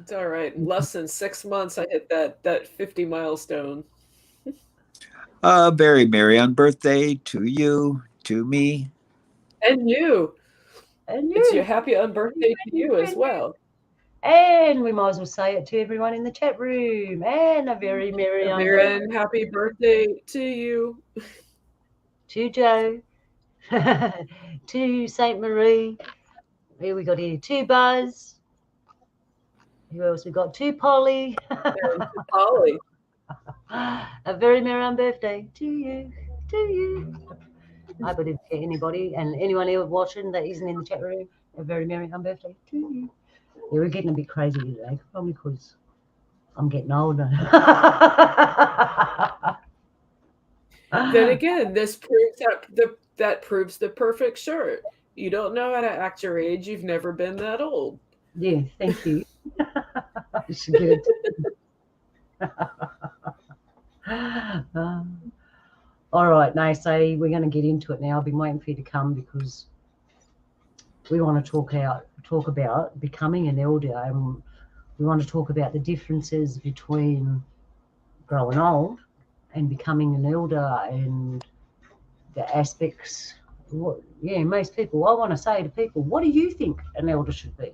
It's all right. In less than 6 months, I hit that 50 milestone. Very merry on birthday to you, to me. And you. and It's your you. happy unbirthday to you as well. And we might as well say it to everyone in the chat room. And a very merry unbirthday Amiran, happy birthday to you. to Joe, to St. Marie. Who we got here? To Buzz. Who else we got? To Polly. And to Polly. A very merry birthday to you. To you. I hope I didn't forget anybody. And anyone here watching that isn't in the chat room, a very merry birthday to you. Yeah, we're getting a bit crazy today, probably because I'm getting older. Then again, this proves that proves the perfect shirt. You don't know how to act your age. You've never been that old. Yeah, thank you. I should get it. All right, now say we're going to get into it now. I've been waiting for you to come because we want to talk about becoming an elder, and we want to talk about the differences between growing old and becoming an elder and the aspects. Most people. I want to say to people, what do you think an elder should be?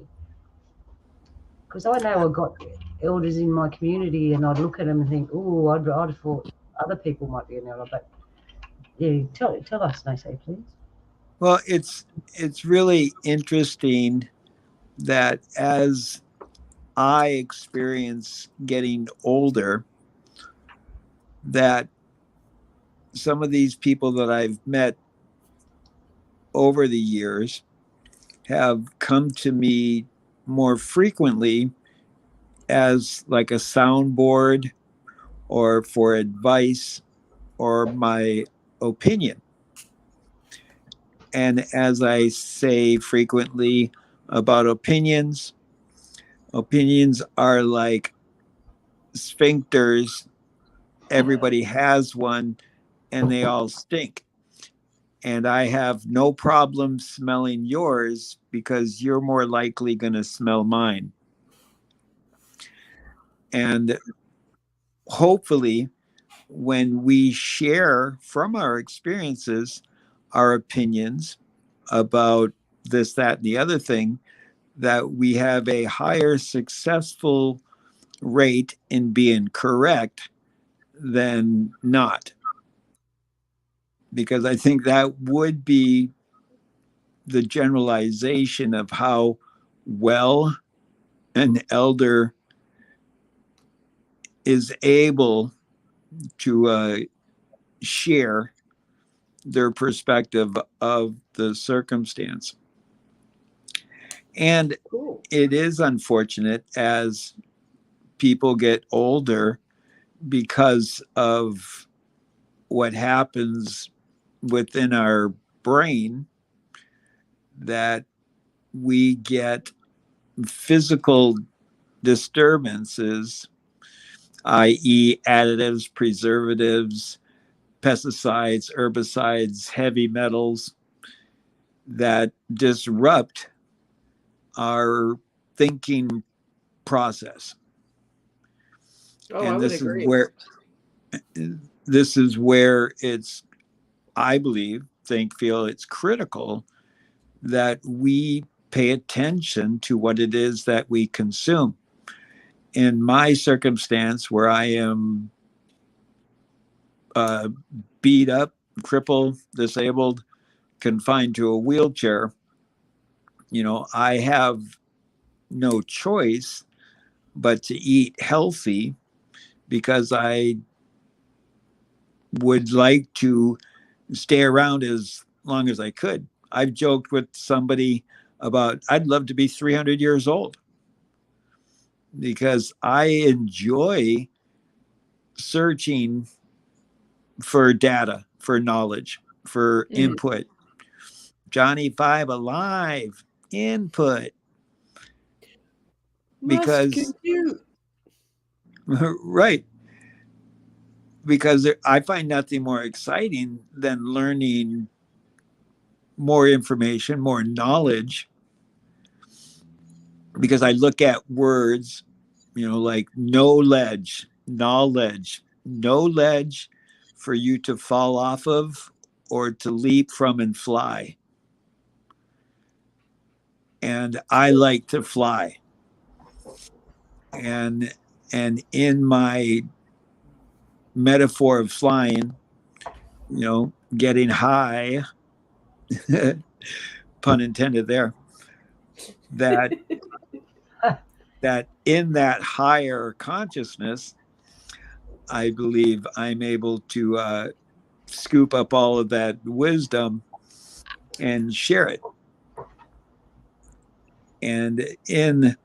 Because I know I've got elders in my community, and I'd look at them and think, oh, I'd have thought other people might be an elder, but yeah, tell us, Nase, please. Well, it's really interesting that as I experience getting older, that some of these people that I've met over the years have come to me more frequently as like a soundboard or for advice or my opinion. And as I say frequently about opinions, opinions are like sphincters. Everybody has one and they all stink. And I have no problem smelling yours because you're more likely going to smell mine. And hopefully, when we share from our experiences, our opinions about this, that, and the other thing, that we have a higher successful rate in being correct than not. Because I think that would be the generalization of how well an elder is able to share their perspective of the circumstance. And Cool. it is unfortunate as people get older because of what happens within our brain that we get physical disturbances, i.e., additives, preservatives, pesticides, herbicides, heavy metals that disrupt our thinking process. Oh, I And would agree. this is where it's, I believe, feel it's critical that we pay attention to what it is that we consume. In my circumstance, where I am uh, beat up, crippled, disabled, confined to a wheelchair, I have no choice but to eat healthy because I would like to stay around as long as I could. I've joked with somebody about I'd love to be 300 years old because I enjoy searching for data, for knowledge, for Mhm. input. Johnny Five alive, input. Must Because, compute. right, because I find nothing more exciting than learning more information, more knowledge, because I look at words, like no ledge, knowledge, no ledge for you to fall off of or to leap from and fly. And I like to fly. And in my metaphor of flying, getting high, pun intended there, that in that higher consciousness, I believe I'm able to scoop up all of that wisdom and share it. And in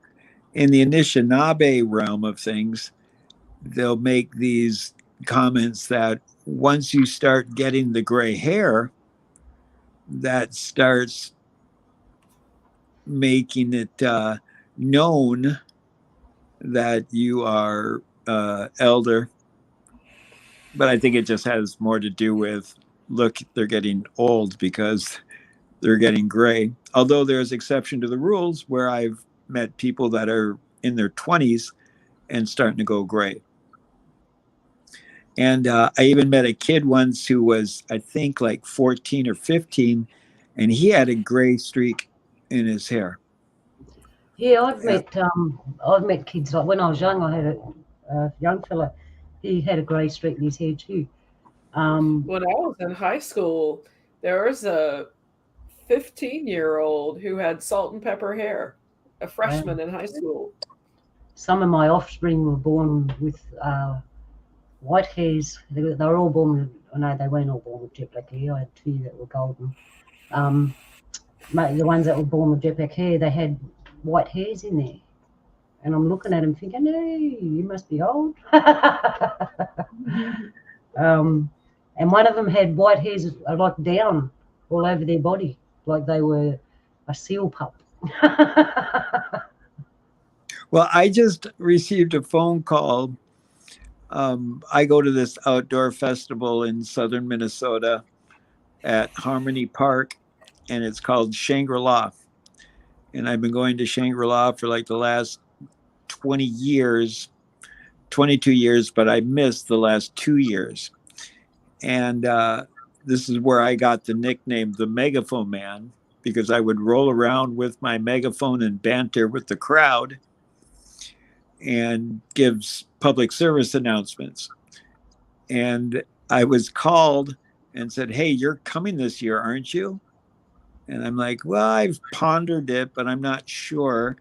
the Anishinaabe realm of things, they'll make these comments that once you start getting the gray hair, that starts making it known that you are elder. But I think it just has more to do with look, they're getting old because they're getting gray. Although there's exception to the rules where I've met people that are in their 20s and starting to go gray. And I even met a kid once who was, I think, like 14 or 15, and he had a gray streak in his hair. Yeah, Yeah. I've met kids like when I was young. I had a young fella. He had a grey streak in his hair too. When I was in high school, there was a 15-year-old who had salt and pepper hair, a freshman in high school. Some of my offspring were born with white hairs. They were all born with, oh no, they weren't all born with jet black hair. I had two that were golden. The ones that were born with jet black hair, they had white hairs in there. And I'm looking at them thinking, hey, you must be old. And one of them had white hairs like down all over their body, like they were a seal pup. Well, I just received a phone call. I go to this outdoor festival in southern Minnesota at Harmony Park, and it's called Shangri-La. And I've been going to Shangri-La for like the last 20 years, 22 years, but I missed the last 2 years. And this is where I got the nickname the Megaphone Man, because I would roll around with my megaphone and banter with the crowd. and gives public service announcements. And I was called and said, "Hey, you're coming this year, aren't you?" And I'm like, "Well, I've pondered it, but I'm not sure."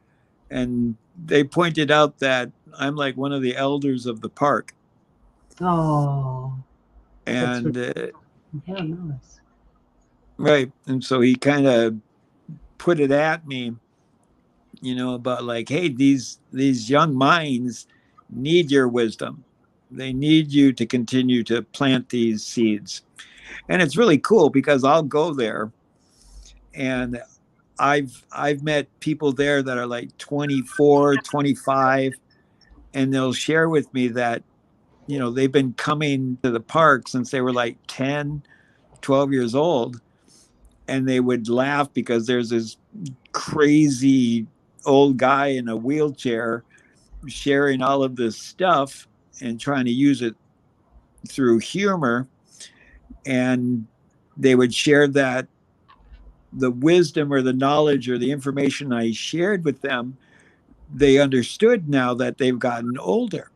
And they pointed out that I'm like one of the elders of the park. Oh, that's And how nice. right. And so he kind of put it at me, about like, hey, these young minds need your wisdom. They need you to continue to plant these seeds. And it's really cool because I'll go there and I've met people there that are like 24, 25, and they'll share with me that they've been coming to the park since they were like 10, 12 years old, and they would laugh because there's this crazy old guy in a wheelchair sharing all of this stuff and trying to use it through humor. And they would share that the wisdom or the knowledge or the information I shared with them, they understood now that they've gotten older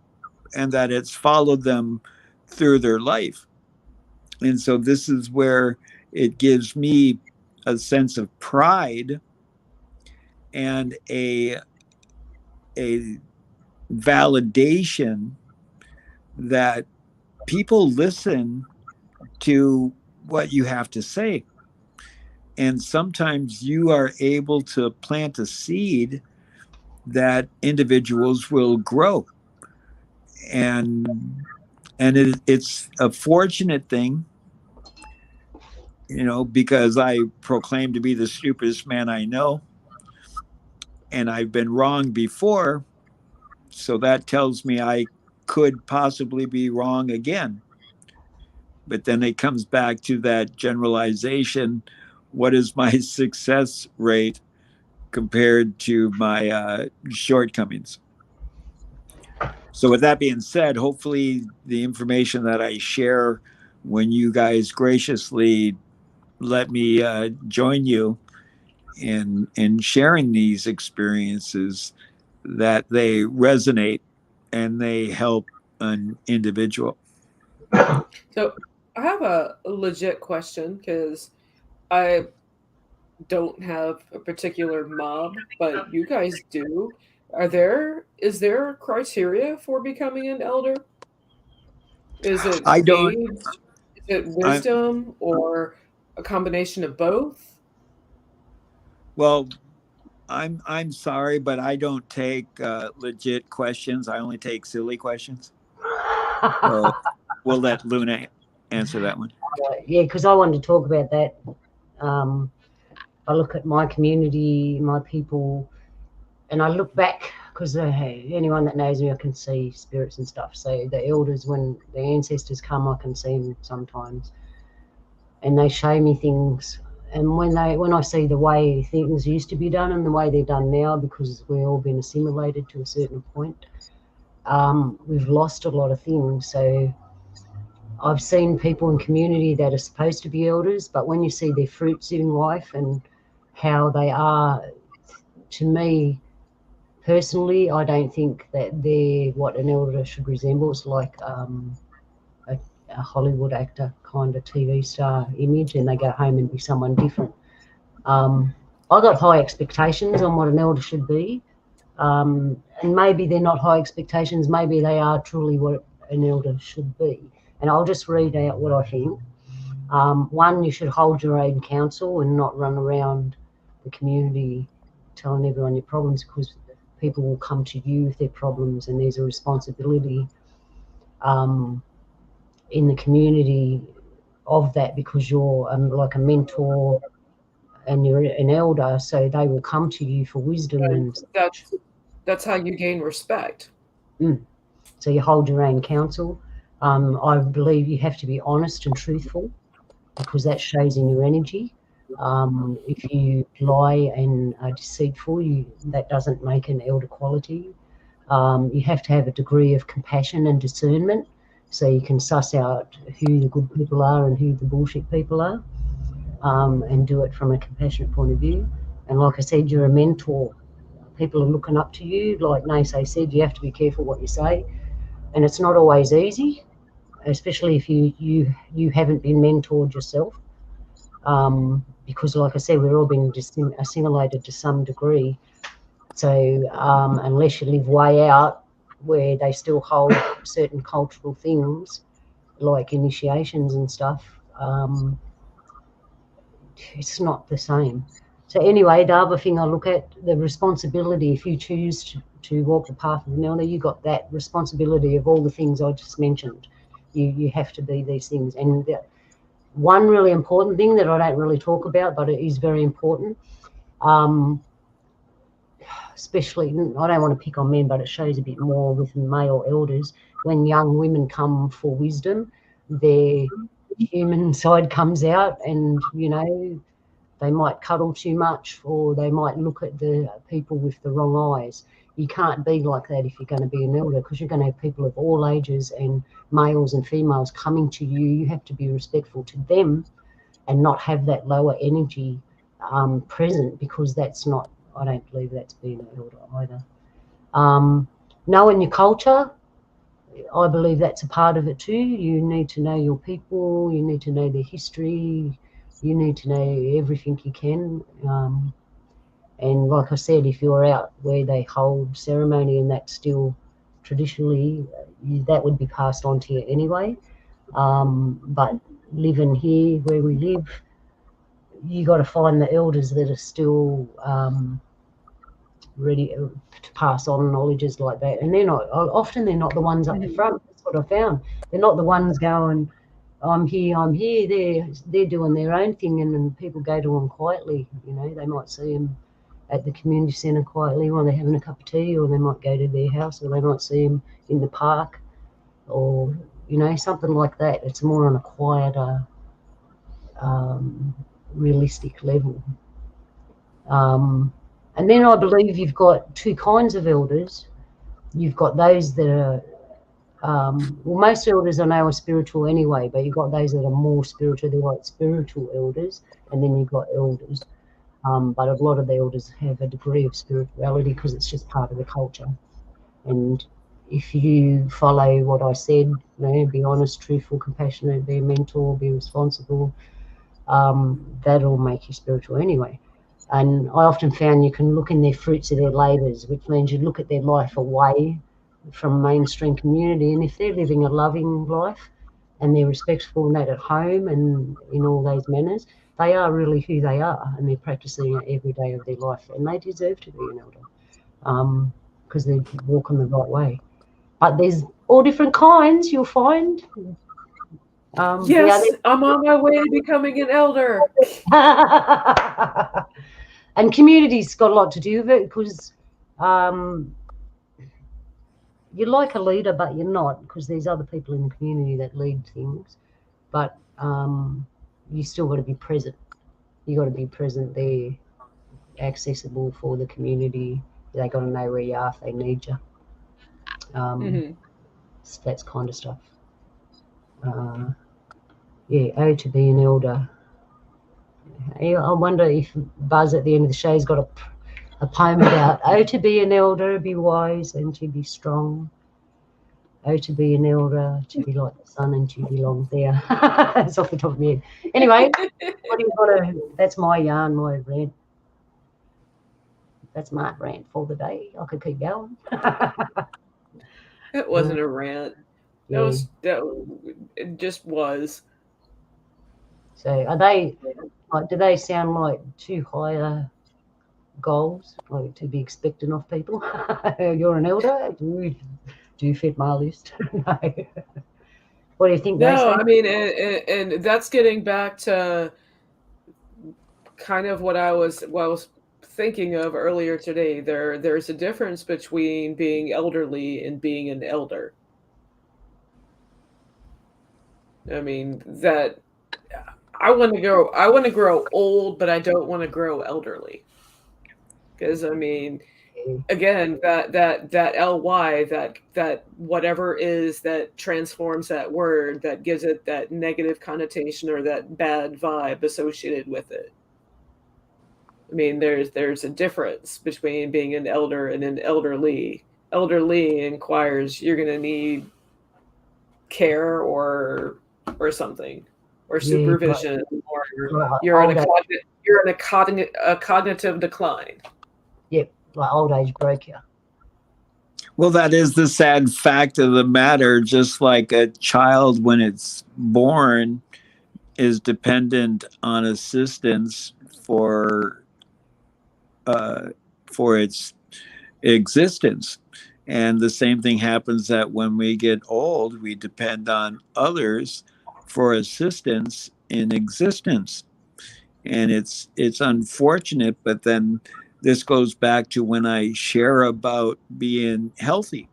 and that it's followed them through their life. And so this is where it gives me a sense of pride and a validation that people listen to what you have to say. And sometimes you are able to plant a seed that individuals will grow. And it's a fortunate thing, because I proclaim to be the stupidest man I know. And I've been wrong before. So that tells me I could possibly be wrong again. But then it comes back to that generalization. What is my success rate compared to my shortcomings? So with that being said, hopefully the information that I share, when you guys graciously let me join you in sharing these experiences, that they resonate and they help an individual. So I have a legit question because I don't have a particular mob, but you guys do. Is there criteria for becoming an elder? Is it I don't. age? Is it I wisdom or a combination of both? well, I'm sorry, but I don't take legit questions. I only take silly questions. So we'll let Luna answer that one. Yeah, because I wanted to talk about that. Um, I look at my community, my people, and I look back because anyone that knows me, I can see spirits and stuff. So the elders, when the ancestors come, I can see them sometimes, and they show me things. And when I see the way things used to be done and the way they're done now, because we've all been assimilated to a certain point, we've lost a lot of things. So I've seen people in community that are supposed to be elders, but when you see their fruits in life and how they are, to me personally, I don't think that they're what an elder should resemble. It's like a Hollywood actor kind of TV star image, and they go home and be someone different. I got high expectations on what an elder should be, and maybe they're not high expectations. Maybe they are truly what an elder should be. And I'll just read out what I think. One, you should hold your own counsel and not run around the community telling everyone your problems, because people will come to you with their problems, and there's a responsibility in the community of that, because you're like a mentor and you're an elder, so they will come to you for wisdom. And That's how you gain respect. So you hold your own counsel. I believe you have to be honest and truthful, because that shows in your energy. If you lie and are deceitful, that doesn't make an elder quality. You have to have a degree of compassion and discernment, so you can suss out who the good people are and who the bullshit people are, and do it from a compassionate point of view. And like I said, you're a mentor people are looking up to you. Like Nese said, you have to be careful what you say, and it's not always easy, especially if you haven't been mentored yourself. Because, like I said, we're all being assimilated to some degree. So unless you live way out where they still hold certain cultural things like initiations and stuff, it's not the same. So anyway, the other thing I look at, the responsibility, if you choose to walk the path of an elder, you got that responsibility of all the things I just mentioned. You have to be these things. And one really important thing that I don't really talk about, but it is very important, especially, I don't want to pick on men, but it shows a bit more with male elders. When young women come for wisdom, their human side comes out, and they might cuddle too much, or they might look at the people with the wrong eyes. You can't be like that if you're going to be an elder, because you're going to have people of all ages and males and females coming to you. You have to be respectful to them and not have that lower energy present, because that's not, I don't believe that's being an elder either. Knowing your culture, I believe that's a part of it too. You need to know your people, you need to know their history, you need to know everything you can. And like I said, if you're out where they hold ceremony and that's still traditionally, that would be passed on to you anyway. But living here where we live, you got to find the elders that are still ready to pass on knowledges like that. And they're not the ones up the front. That's what I found. They're not the ones going, I'm here. They're doing their own thing, and then people go to them quietly. They might see them at the community centre quietly while they're having a cup of tea, or they might go to their house, or they might see them in the park, or something like that. It's more on a quieter, realistic level. And then I believe you've got two kinds of elders. You've got those that are, well, most elders I know are spiritual anyway, but you've got those that are more spiritual. They're like spiritual elders, and then you've got elders. But a lot of the elders have a degree of spirituality because it's just part of the culture. And if you follow what I said, be honest, truthful, compassionate, be a mentor, be responsible, that'll make you spiritual anyway. And I often found you can look in their fruits of their labours, which means you look at their life away from mainstream community, and if they're living a loving life and they're respectful in that at home and in all those manners, they are really who they are, and they're practicing it every day of their life, and they deserve to be an elder because they're walking the right way. But there's all different kinds, you'll find. Yes, I'm on my way to becoming an elder. And community's got a lot to do with it, because you're like a leader, but you're not, because there's other people in the community that lead things. But you still got to be present. You got to be present there, accessible for the community. They got to know where you are if they need you. That's kind of stuff. Oh, to be an elder. I wonder if Buzz at the end of the show has got a poem about, oh, to be an elder, be wise and to be strong. Oh, to be an elder, to be like the sun and to belong there. It's off the top of my head. Anyway, what do you got to? That's my yarn, my rant. That's my rant for the day. I could keep going. It wasn't a rant. It just was. So are they? Like, do they sound like too higher goals, like to be expecting of people? You're an elder. Do you fit my list? No. What do you think? No, I mean, and that's getting back to kind of what I was thinking of earlier today. There's a difference between being elderly and being an elder. I mean, that I want to grow old, but I don't want to grow elderly. Because I mean, again, that ly, that whatever is that transforms that word, that gives it that negative connotation or that bad vibe associated with it. I mean, there's a difference between being an elder and an elderly. Elderly inquires you're going to need care or something, or Yeah, supervision, or like you're in old age. a cognitive decline. Yep, like old age broke you. Well, that is the sad fact of the matter. Just like a child, when it's born, is dependent on assistance for uh, for its existence. And the same thing happens that when we get old, we depend on others for assistance in existence. And it's unfortunate, but then this goes back to when I share about being healthy.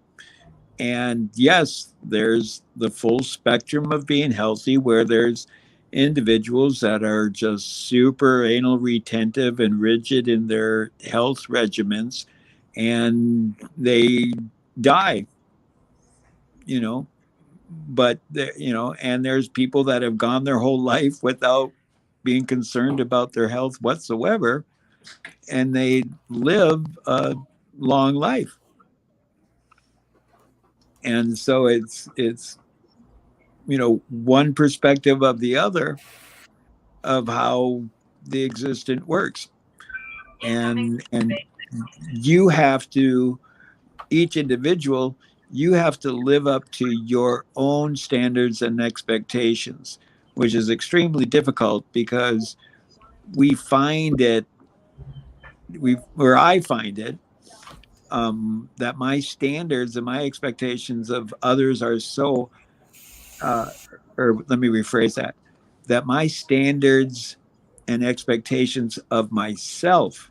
And yes, there's the full spectrum of being healthy where there's individuals that are just super anal retentive and rigid in their health regimens and they die, you know. But and there's people that have gone their whole life without being concerned about their health whatsoever, and they live a long life. And so it's one perspective of the other of how the existent works. And you have to, each individual, you have to live up to your own standards and expectations, which is extremely difficult because we find it we where I find it, that my standards and my expectations of others are so uh, or let me rephrase that my standards and expectations of myself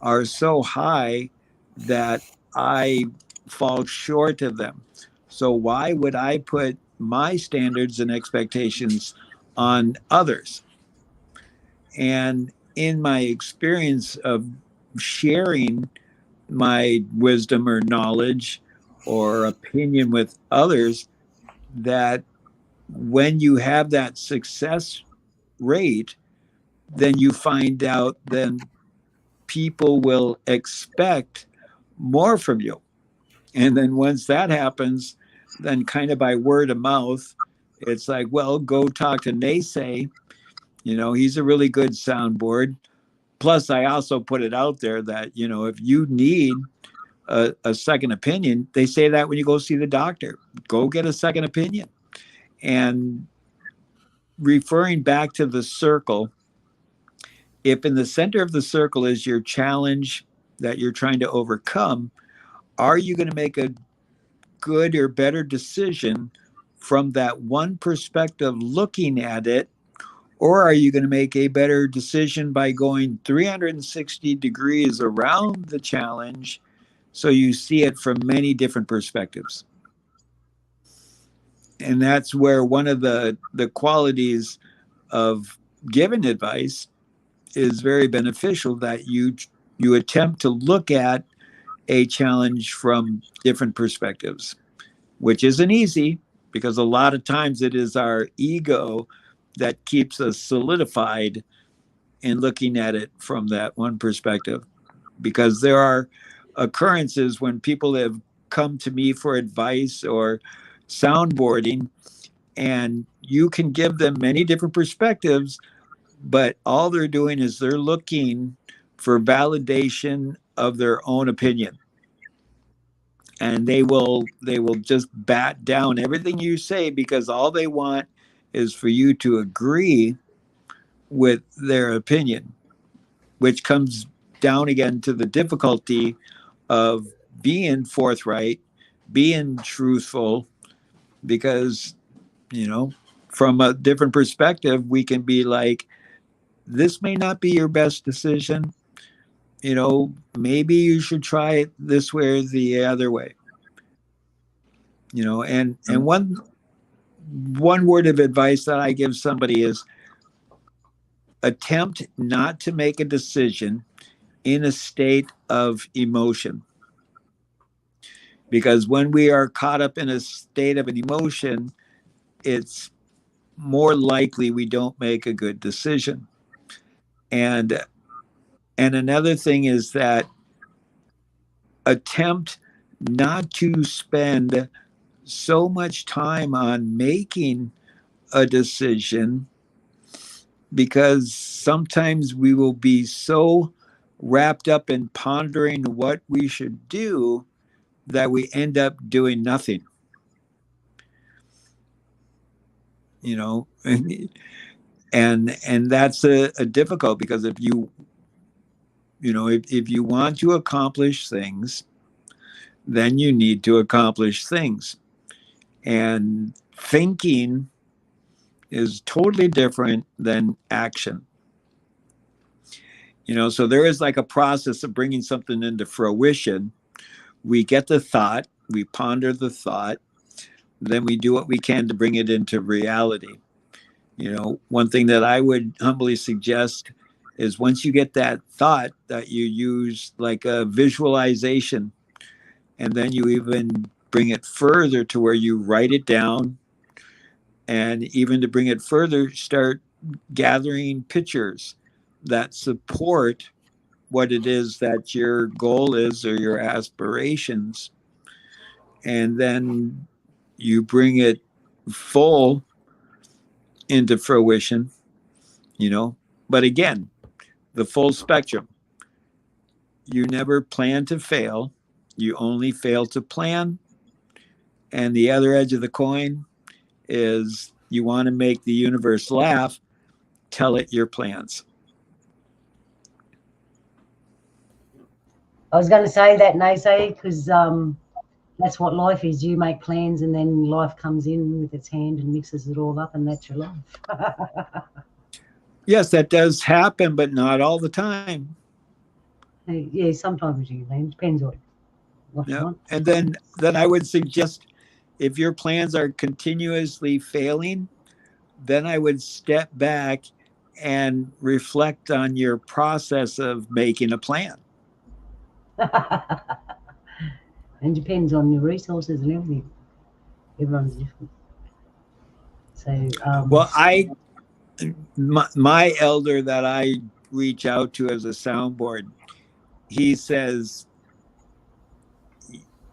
are so high that I fall short of them. So why would I put my standards and expectations on others? And in my experience of sharing my wisdom or knowledge or opinion with others, that when you have that success rate, then you find out then people will expect more from you. And then once that happens, then kind of by word of mouth, it's like, well, go talk to Nese. He's a really good soundboard. Plus, I also put it out there that, if you need a second opinion, they say that when you go see the doctor, go get a second opinion. And referring back to the circle, if in the center of the circle is your challenge that you're trying to overcome, are you going to make a good or better decision from that one perspective looking at it? Or are you going to make a better decision by going 360 degrees around the challenge so you see it from many different perspectives? And that's where one of the qualities of giving advice is very beneficial, that you attempt to look at a challenge from different perspectives, which isn't easy because a lot of times it is our ego that keeps us solidified in looking at it from that one perspective. Because there are occurrences when people have come to me for advice or soundboarding, and you can give them many different perspectives, but all they're doing is they're looking for validation of their own opinion, and they will just bat down everything you say because all they want is for you to agree with their opinion, which comes down again to the difficulty of being forthright, being truthful, because you know from a different perspective we can be like, this may not be your best decision, maybe you should try it this way or the other way. And one word of advice that I give somebody is, attempt not to make a decision in a state of emotion, because when we are caught up in a state of an emotion, it's more likely we don't make a good decision. And And another thing is that attempt not to spend so much time on making a decision, because sometimes we will be so wrapped up in pondering what we should do that we end up doing nothing, you know. And that's a difficult, because if you, if you want to accomplish things, then you need to accomplish things. And thinking is totally different than action. So there is like a process of bringing something into fruition. We get the thought, we ponder the thought, then we do what we can to bring it into reality. One thing that I would humbly suggest is, once you get that thought, that you use like a visualization, and then you even bring it further to where you write it down, and even to bring it further, start gathering pictures that support what it is that your goal is, or your aspirations. And then you bring it full into fruition, But again, the full spectrum. You never plan to fail, you only fail to plan. And the other edge of the coin is, you want to make the universe laugh, tell it your plans. I was going to say that, Nese, because that's what life is. You make plans, and then life comes in with its hand and mixes it all up, and that's your life. Yes, that does happen, but not all the time. Yeah, sometimes you can. Depends what you Yeah. want. And then I would suggest, if your plans are continuously failing, then I would step back and reflect on your process of making a plan. And depends on your resources and everything. Everyone's different. So, Well, my elder that I reach out to as a soundboard, he says,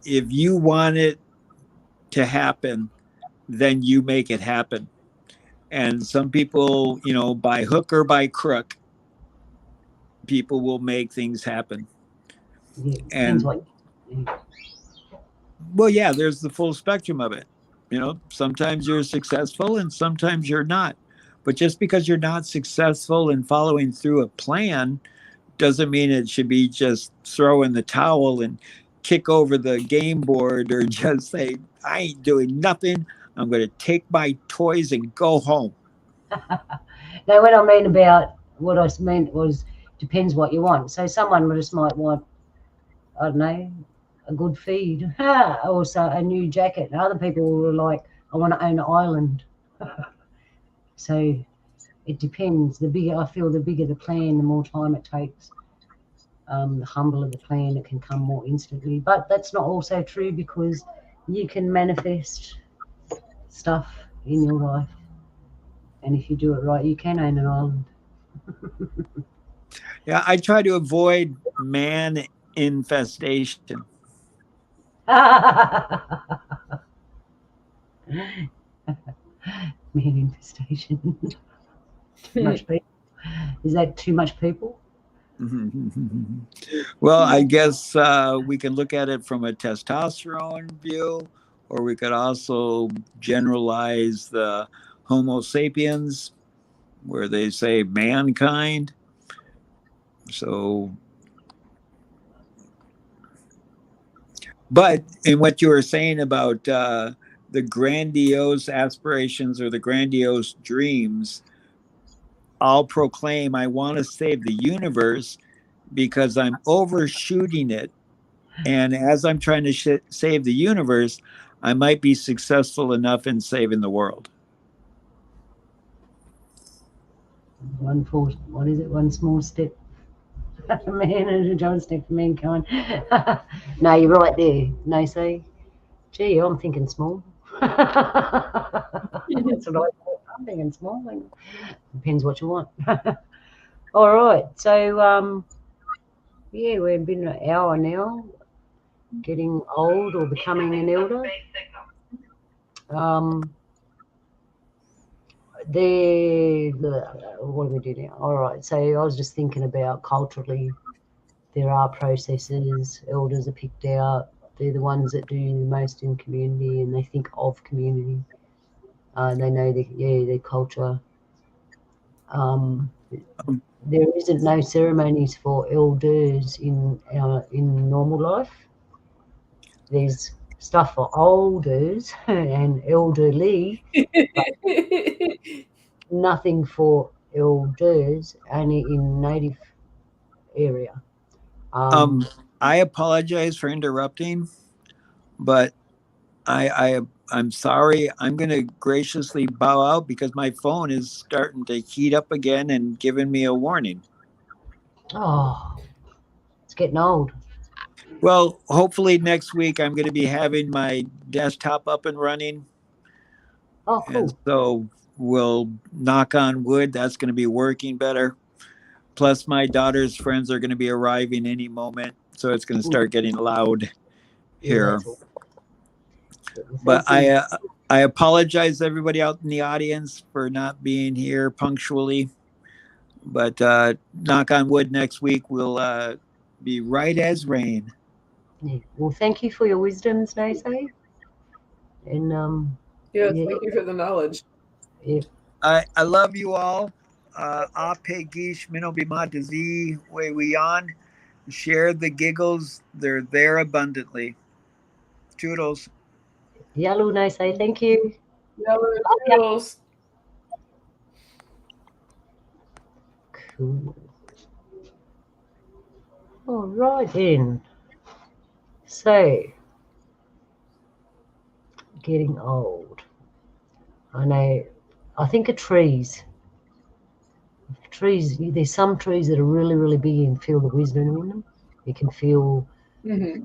if you want it to happen, then you make it happen. And some people, by hook or by crook, people will make things happen. yeah, depends And what. Yeah. well, yeah, there's the full spectrum of it. Sometimes you're successful and sometimes you're not. But just because you're not successful in following through a plan doesn't mean it should be just throw in the towel and kick over the game board, or just say, I ain't doing nothing. I'm going to take my toys and go home. Now, when I mean about what I meant was, depends what you want. So someone just might want, I don't know, a good feed, or so a new jacket. And other people were like, I want to own an island. So it depends. The bigger the plan, the more time it takes. The humbler the plan, it can come more instantly. But that's not also true, because you can manifest stuff in your life. And if you do it right, you can own an island. Yeah, I try to avoid man infestation. Man infestation. Too much people. Is that too much people? Well, I guess we can look at it from a testosterone view, or we could also generalize the Homo sapiens, where they say mankind. So, but in what you were saying about the grandiose aspirations or the grandiose dreams, I'll proclaim I want to save the universe, because I'm overshooting it. And as I'm trying to save the universe, I might be successful enough in saving the world. One small step for man and a giant step for mankind. No, you're right there. No, see, gee, I'm thinking small. That's what I'm thinking small. Depends what you want. All right, so Yeah, we've been an hour now, getting old or becoming an elder. Um, what do we do now? All right, so I was just thinking about culturally, there are processes, elders are picked out, they're the ones that do the most in community and they think of community. They know their culture. Um, there isn't no ceremonies for elders in normal life. There's stuff for olders and elderly, but nothing for elders, only in native area. Um, I apologize for interrupting, but I'm sorry. I'm going to graciously bow out because my phone is starting to heat up again and giving me a warning. oh, it's getting old. Well, hopefully next week I'm going to be having my desktop up and running. Oh, And cool. so we'll knock on wood, that's going to be working better. Plus, my daughter's friends are going to be arriving any moment. So it's going to start getting loud Yeah, here. that's all. But Thank you. I apologize, everybody out in the audience, for not being here punctually. But knock on wood, next week will be right as rain. Yeah. Well, thank you for your wisdoms, Nese. And Yes, yeah, thank you for the knowledge. yeah, I love you all. Ape Gish Minobimata Z Wewiyan. Share the giggles. They're there abundantly. Toodles. Yalu Nese. Thank you. Yellow Love ya. Jules. Cool. All right then. So, getting old. I know. I think of trees. Trees. There's some trees that are really, really big and feel the wisdom in them. You can feel Mm-hmm.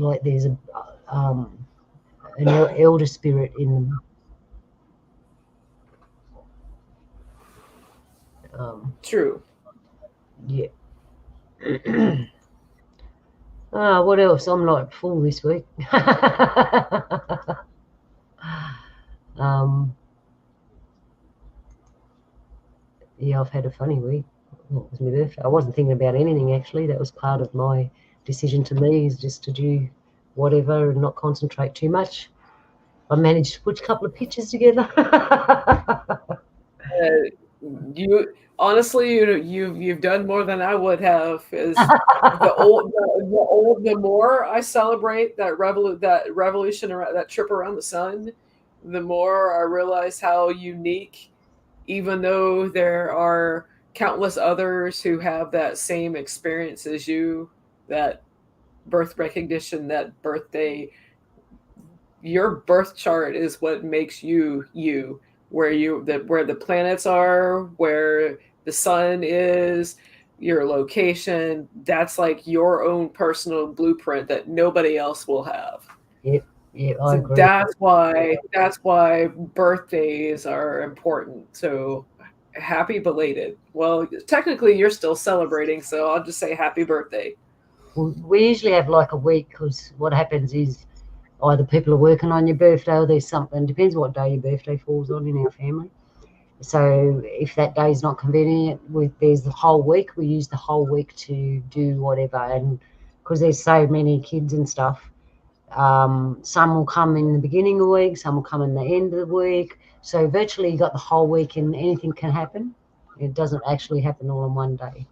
like there's an elder spirit in them. True. Yeah. What else? I'm like full this week. um, yeah, I've had a funny week. Well, it was my birthday. I wasn't thinking about anything actually. That was part of my decision to me, is just to do whatever and not concentrate too much. I managed to put a couple of pictures together. You honestly, you've done more than I would have. Is the more I celebrate that revolution around that trip around the sun, the more I realize how unique, even though there are countless others who have that same experience as you, that birth recognition, that birthday, your birth chart is what makes you you, where the planets are, where the sun is, your location, that's like your own personal blueprint that nobody else will have. Yep, yeah, I So agree. that's why birthdays are important. So happy belated. Well, technically you're still celebrating, so I'll just say happy birthday. We usually have like a week, because what happens is either people are working on your birthday or there's something, depends what day your birthday falls on in our family. So if that day is not convenient, there's the whole week. We use the whole week to do whatever, and because there's so many kids and stuff, some will come in the beginning of the week, some will come in the end of the week. So virtually you got the whole week and anything can happen. It doesn't actually happen all in one day.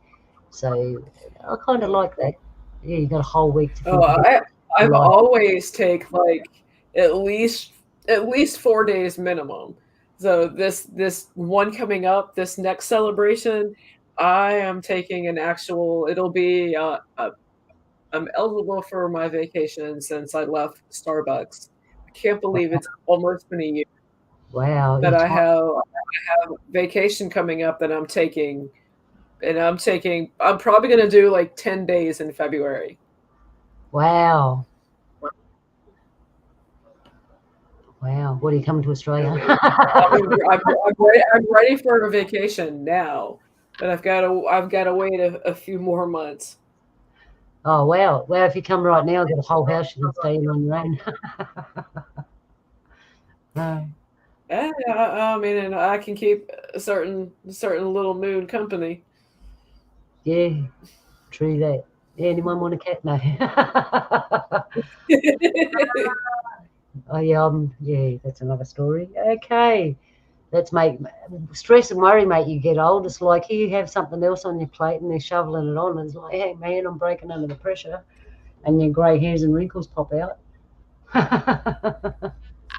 So I kind of like that. Yeah, you got a whole week to Oh, think about I've life. always take like at least 4 days minimum. So this one coming up, this next celebration, I am taking an actual. It'll be I'm eligible for my vacation since I left Starbucks. I can't believe it's almost been a year Wow, that it's I have vacation coming up that I'm taking, and I'm probably gonna do like 10 days in February. wow. Wow, what are you coming to Australia? I'm ready for a vacation now, but I've got to wait a few more months. Oh, wow. Well, if you come right now, I've got a whole house you can stay in on your own. Yeah, I mean, and I can keep a certain little moon company. Yeah, true that. Anyone want a cat? No. Oh, yeah, yeah, that's another story. Okay. That's make stress and worry make you get old. It's like here you have something else on your plate and they're shoveling it on. And it's like, hey, man, I'm breaking under the pressure. And your grey hairs and wrinkles pop out.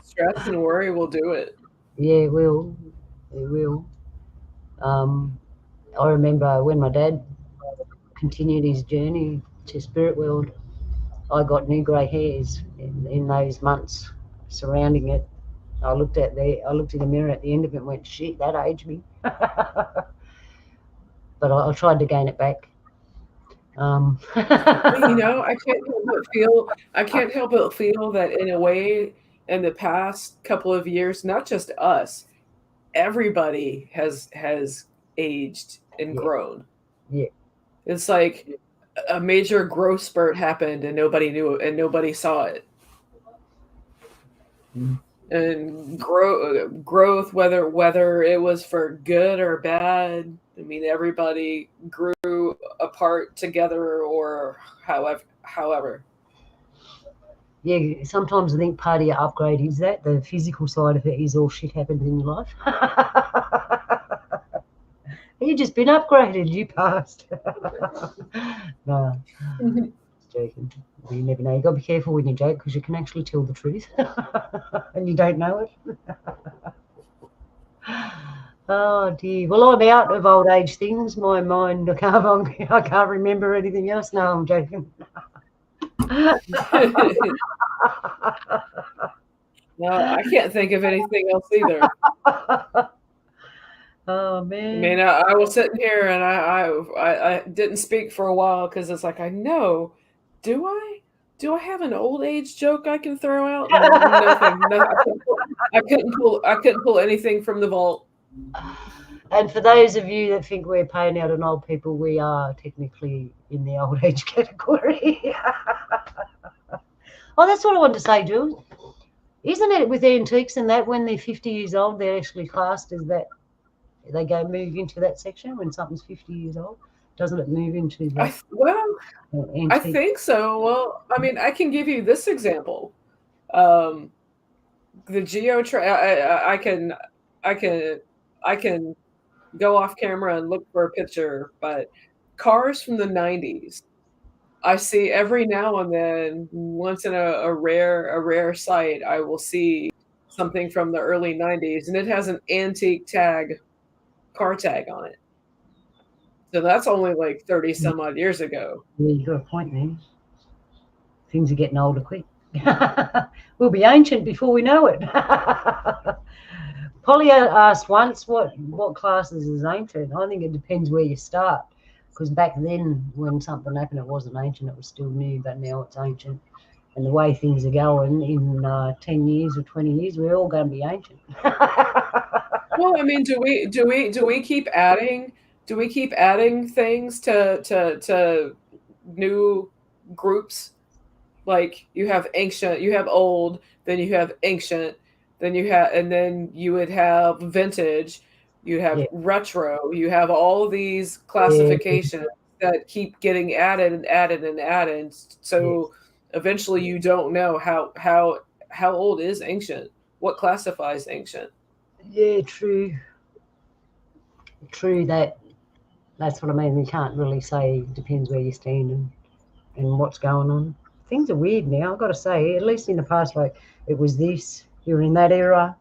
Stress and worry will do it. Yeah, it will. It will. Um, I remember when my dad continued his journey to spirit world, I got new grey hairs in those months surrounding it. I looked in the mirror at the end of it and went, shit, that aged me. But I tried to gain it back. You know, I can't help but feel that in a way, in the past couple of years, not just us, everybody has aged and Yeah, grown. yeah. It's like a major growth spurt happened and nobody knew it and nobody saw it. Mm. And growth, whether it was for good or bad. I mean, everybody grew apart together or however. Yeah, sometimes I think part of your upgrade is that the physical side of it is all shit happens in your life. You just been upgraded, you passed. No, just joking. You never know. You got to be careful when you joke because you can actually tell the truth and you don't know it. Oh dear. Well, I'm out of old age things. My mind, I can't remember anything else. No, I'm joking. No, I can't think of anything else either. Oh I mean, man. I was sitting here and I didn't speak for a while because it's like I know, do I? Do I have an old age joke I can throw out? Nothing. No, I couldn't pull anything from the vault. And for those of you that think we're paying out on old people, we are technically in the old age category. Oh, that's what I wanted to say, Jules. Isn't it with antiques and that when they're 50 years old, they're actually classed as that? They go move into that section when something's 50 years old. Doesn't it move into that Well, I antique? think so. Well, I mean, I can give you this example. Um, the I can, I can go off camera and look for a picture, but cars from the '90s, I see every now and then, once in a rare sight, I will see something from the early '90s, and it has an antique car tag on it. So that's only like 30 some odd years ago. Yeah, you got a point there. Things are getting older quick. We'll be ancient before we know it. Polly asked once what classes is ancient. I think it depends where you start. Because back then, when something happened, it wasn't ancient, it was still new, but now it's ancient. And the way things are going in 10 years or 20 years, we're all going to be ancient. Well, I mean, do we keep adding things to new groups? Like you have ancient, you have old, then you have ancient, then you have, and then you would have vintage, you have Yeah, retro, you have all these yeah, classifications that keep getting added and added and added. yeah, So eventually you don't know how old is ancient, what classifies ancient. yeah, true. True that. That's what I mean. You can't really say, it depends where you stand and what's going on. Things are weird now, I've got to say. At least in the past, like it was this, you were in that era,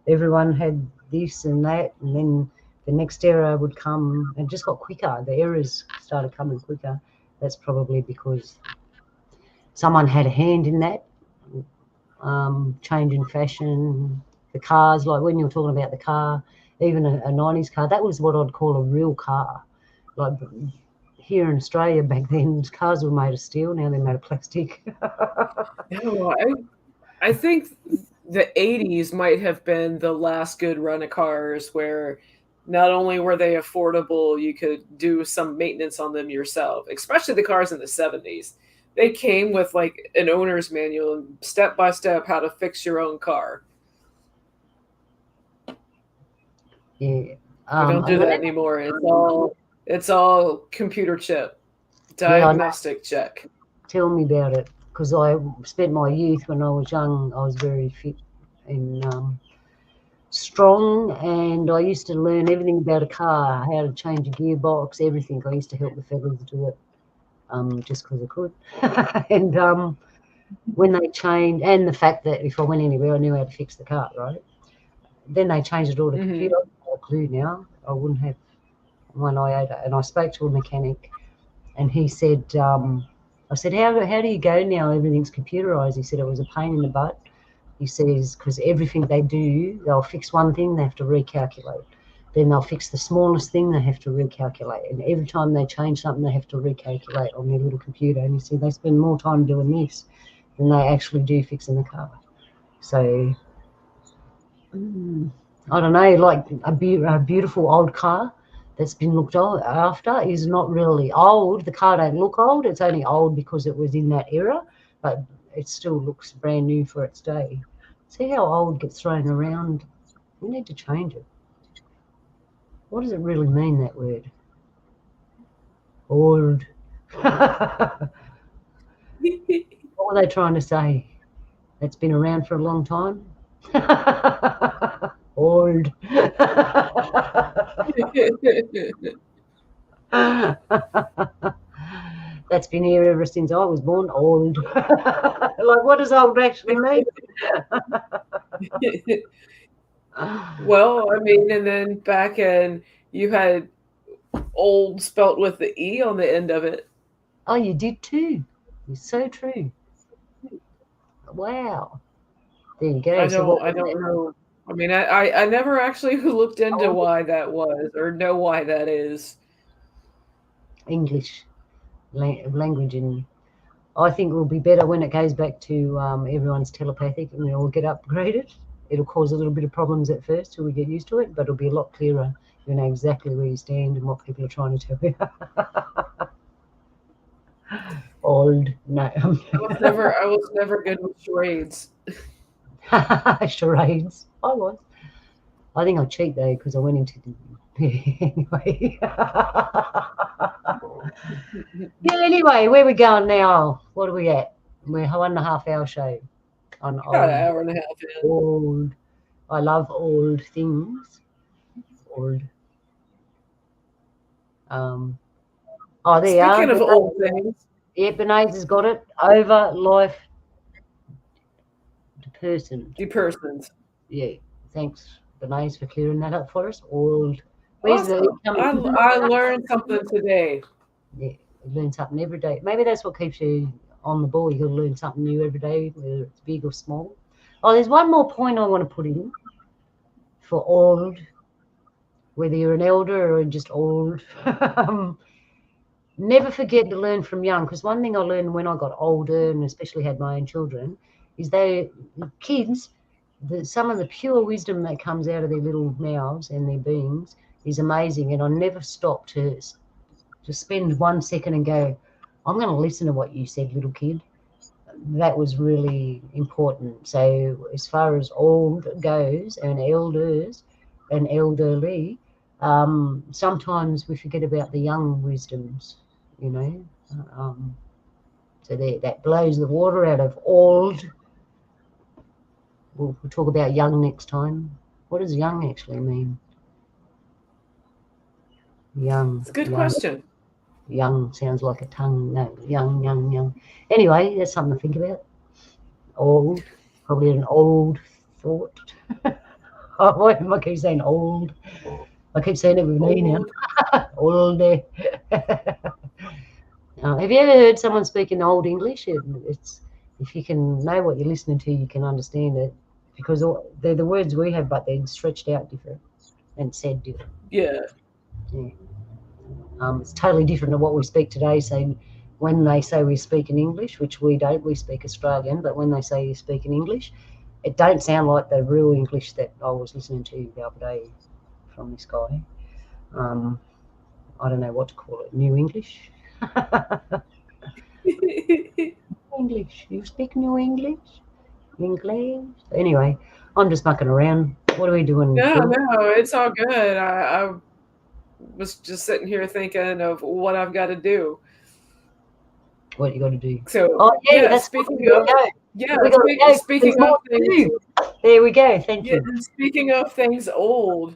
everyone had this and that, and then the next era would come and just got quicker. The eras started coming quicker. That's probably because someone had a hand in that, change in fashion, the cars, like when you were talking about the car, even a 90s car, that was what I'd call a real car. Like here in Australia back then, cars were made of steel. Now they're made of plastic. Yeah, well, I think the '80s might have been the last good run of cars where not only were they affordable, you could do some maintenance on them yourself, especially the cars in the 70s. They came with like an owner's manual and step by step how to fix your own car. Yeah. We don't do that anymore. It's all computer chip, diagnostic check. Tell me about it, because I spent my youth when I was young. I was very fit and strong, and I used to learn everything about a car, how to change a gearbox, everything. I used to help the fellas do it, just because I could. And when they changed, and the fact that if I went anywhere, I knew how to fix the car, right? Then they changed it all to computer. I have no clue now. I wouldn't have one iota. And I spoke to a mechanic, and he said, I said, how do you go now? Everything's computerized. He said it was a pain in the butt. He says, because everything they do, they'll fix one thing, they have to recalculate. Then they'll fix the smallest thing, they have to recalculate. And every time they change something, they have to recalculate on their little computer. And he said they spend more time doing this than they actually do fixing the car. So, I don't know, like a beautiful old car that's been looked after is not really old. The car don't look old. It's only old because it was in that era, but it still looks brand new for its day. See how old gets thrown around? We need to change it. What does it really mean, that word? Old. What were they trying to say? It's been around for a long time? Old. That's been here ever since I was born. Old. Like, what does old actually mean? Well, I mean, and then back in, you had old spelt with the E on the end of it. Oh, you did too. It's so true. Wow. There you go. I don't know. I mean, I never actually looked into why that was or know why that is. English language, and I think it will be better when it goes back to everyone's telepathic and we all get upgraded. It'll cause a little bit of problems at first till we get used to it, but it'll be a lot clearer. You know exactly where you stand and what people are trying to tell you. Old. No. I was never good with charades. Charades. I was. I think I cheat though because I went into the anyway. Yeah. Anyway, where we going now? What are we at? We're 1.5 hour show on About an hour and a half in. old. I love old things. Old. There you are. Speaking of old things. Yeah, Benays has got it. Over life. Depersons. Yeah. Thanks, Benays, for clearing that up for us. Old. Awesome. I learned something today. Yeah, you learn something every day. Maybe that's what keeps you on the ball. You'll learn something new every day, whether it's big or small. Oh, there's one more point I want to put in for old, whether you're an elder or just old. Never forget to learn from young, because one thing I learned when I got older and especially had my own children is kids, some of the pure wisdom that comes out of their little mouths and their beings is amazing. And I never stop to spend 1 second and go, I'm going to listen to what you said, little kid. That was really important. So as far as old goes and elders and elderly, sometimes we forget about the young wisdoms, you know. So that blows the water out of old. We'll talk about young next time. What does young actually mean? Young. It's a good question. Young sounds like a tongue. No, young. Anyway, that's something to think about. Old, probably an old thought. Oh, why am I keep saying old? I keep saying it with me now. Old. Have you ever heard someone speak in Old English? It's if you can know what you're listening to, you can understand it, because they're the words we have, but they're stretched out different and said different. Yeah. It's totally different to what we speak today. So when they say we speak in English, which we don't, we speak Australian, but when they say you speak in English, it don't sound like the real English that I was listening to the other day from this guy. I don't know what to call it. New English. English. You speak New English? English. Anyway, I'm just mucking around. What are we doing? No, Jules? no, it's all good. I was just sitting here thinking of what I've got to do. What you got to do? So Oh yeah, yeah, that's speaking we of go. yeah, We got to go. speaking There's of more to things, do. There we go. Thank yeah, you. speaking of things old,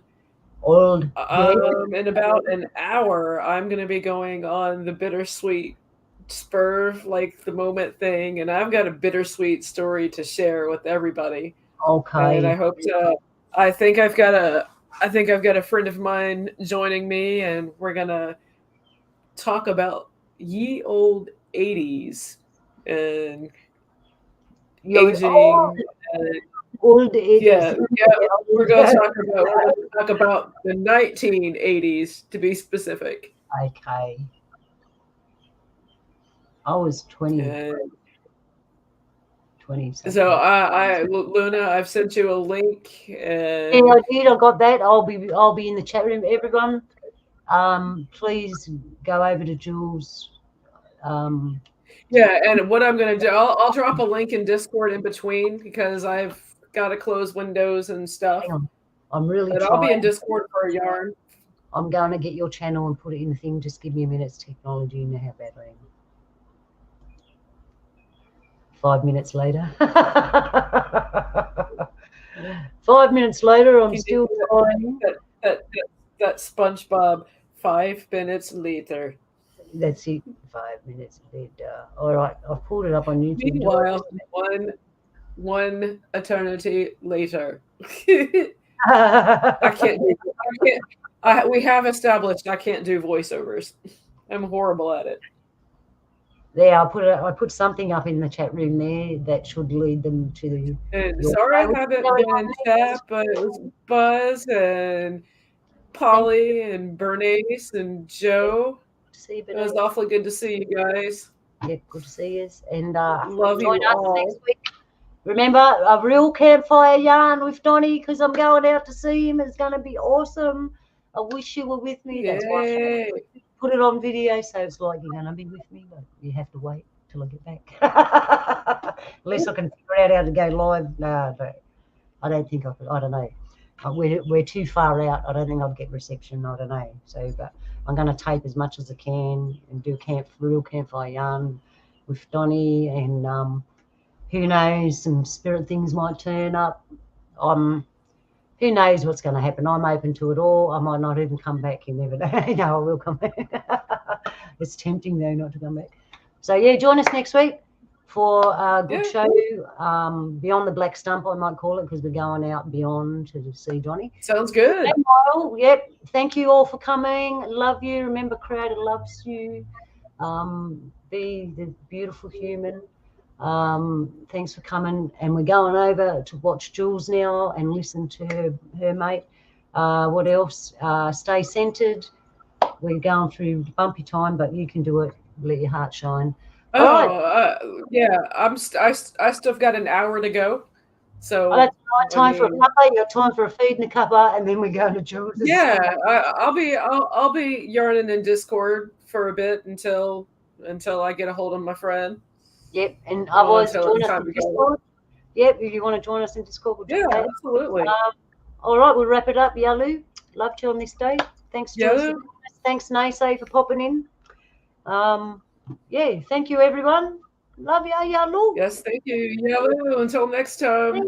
Old. Yeah. in about an hour, I'm gonna be going on the bittersweet spur like the moment thing, and I've got a bittersweet story to share with everybody. And Okay. I hope to. I think I've got a. I think I've got a friend of mine joining me, and we're gonna talk about ye old '80s and You're aging. And old 80s. yeah, we're gonna talk about the 1980s to be specific. Okay. I was 20 And something. so Luna, I've sent you a link, Yeah, and I did. I got that. I'll be in the chat room. Everyone, please go over to Jules. yeah, and what I'm gonna do, I'll drop a link in Discord in between because I've got to close windows and stuff. Hang on. I'm really But I'll trying. be in Discord for a yarn. I'm going to get your channel and put it in the thing. Just give me a minute. It's technology. You know how bad I am. 5 minutes later. 5 minutes later, I'm still trying. That SpongeBob 5 minutes later. That's it. 5 minutes later. All right, I've pulled it up on YouTube. Meanwhile, one eternity later. I can't. We have established I can't do voiceovers. I'm horrible at it. There, I put something up in the chat room there that should lead them to the. And sorry I haven't been in chat, but it was Buzz and Polly and Bernice and Joe. It was awfully good to see you guys. Yeah, good to see you. And love join you us all next week. Remember, a real campfire yarn with Donnie because I'm going out to see him. It's going to be awesome. I wish you were with me. Yay. That's why I put it on video, so it's like you're going to be with me, but you have to wait till I get back. Unless I can figure out how to go live. No, I don't think I could. I don't know. We're too far out. I don't think I'd get reception. I don't know. So, but I'm going to tape as much as I can and do real campfire yarn with Donnie, and who knows, some spirit things might turn up. Who knows what's going to happen? I'm open to it all. I might not even come back. You never know. No, I will come back. It's tempting though not to come back. So yeah, join us next week for a good show. Beyond the Black Stump, I might call it, because we're going out beyond to see Donnie. Sounds good. Meanwhile, yep. Thank you all for coming. Love you. Remember, Creator loves you. Be the beautiful human. Thanks for coming, and we're going over to watch Jules now and listen to her mate. What else? Stay centered. We're going through bumpy time, but you can do it. Let your heart shine. Yeah, I still got an hour to go. So that's right. Time for a cuppa. You got time for a feed and a cuppa, and then we're going to Jules. Yeah, I'll be yarning in Discord for a bit until I get a hold of my friend. Yep, and otherwise join us in Discord. Yep, if you want to join us in Discord, we'll do that. Absolutely. All right, we'll wrap it up. Yalu, love you on this day. Thanks, Jules. Thanks, Nese, for popping in. Yeah, thank you, everyone. Love you, Yalu. Yes, thank you, Yalu. Until next time.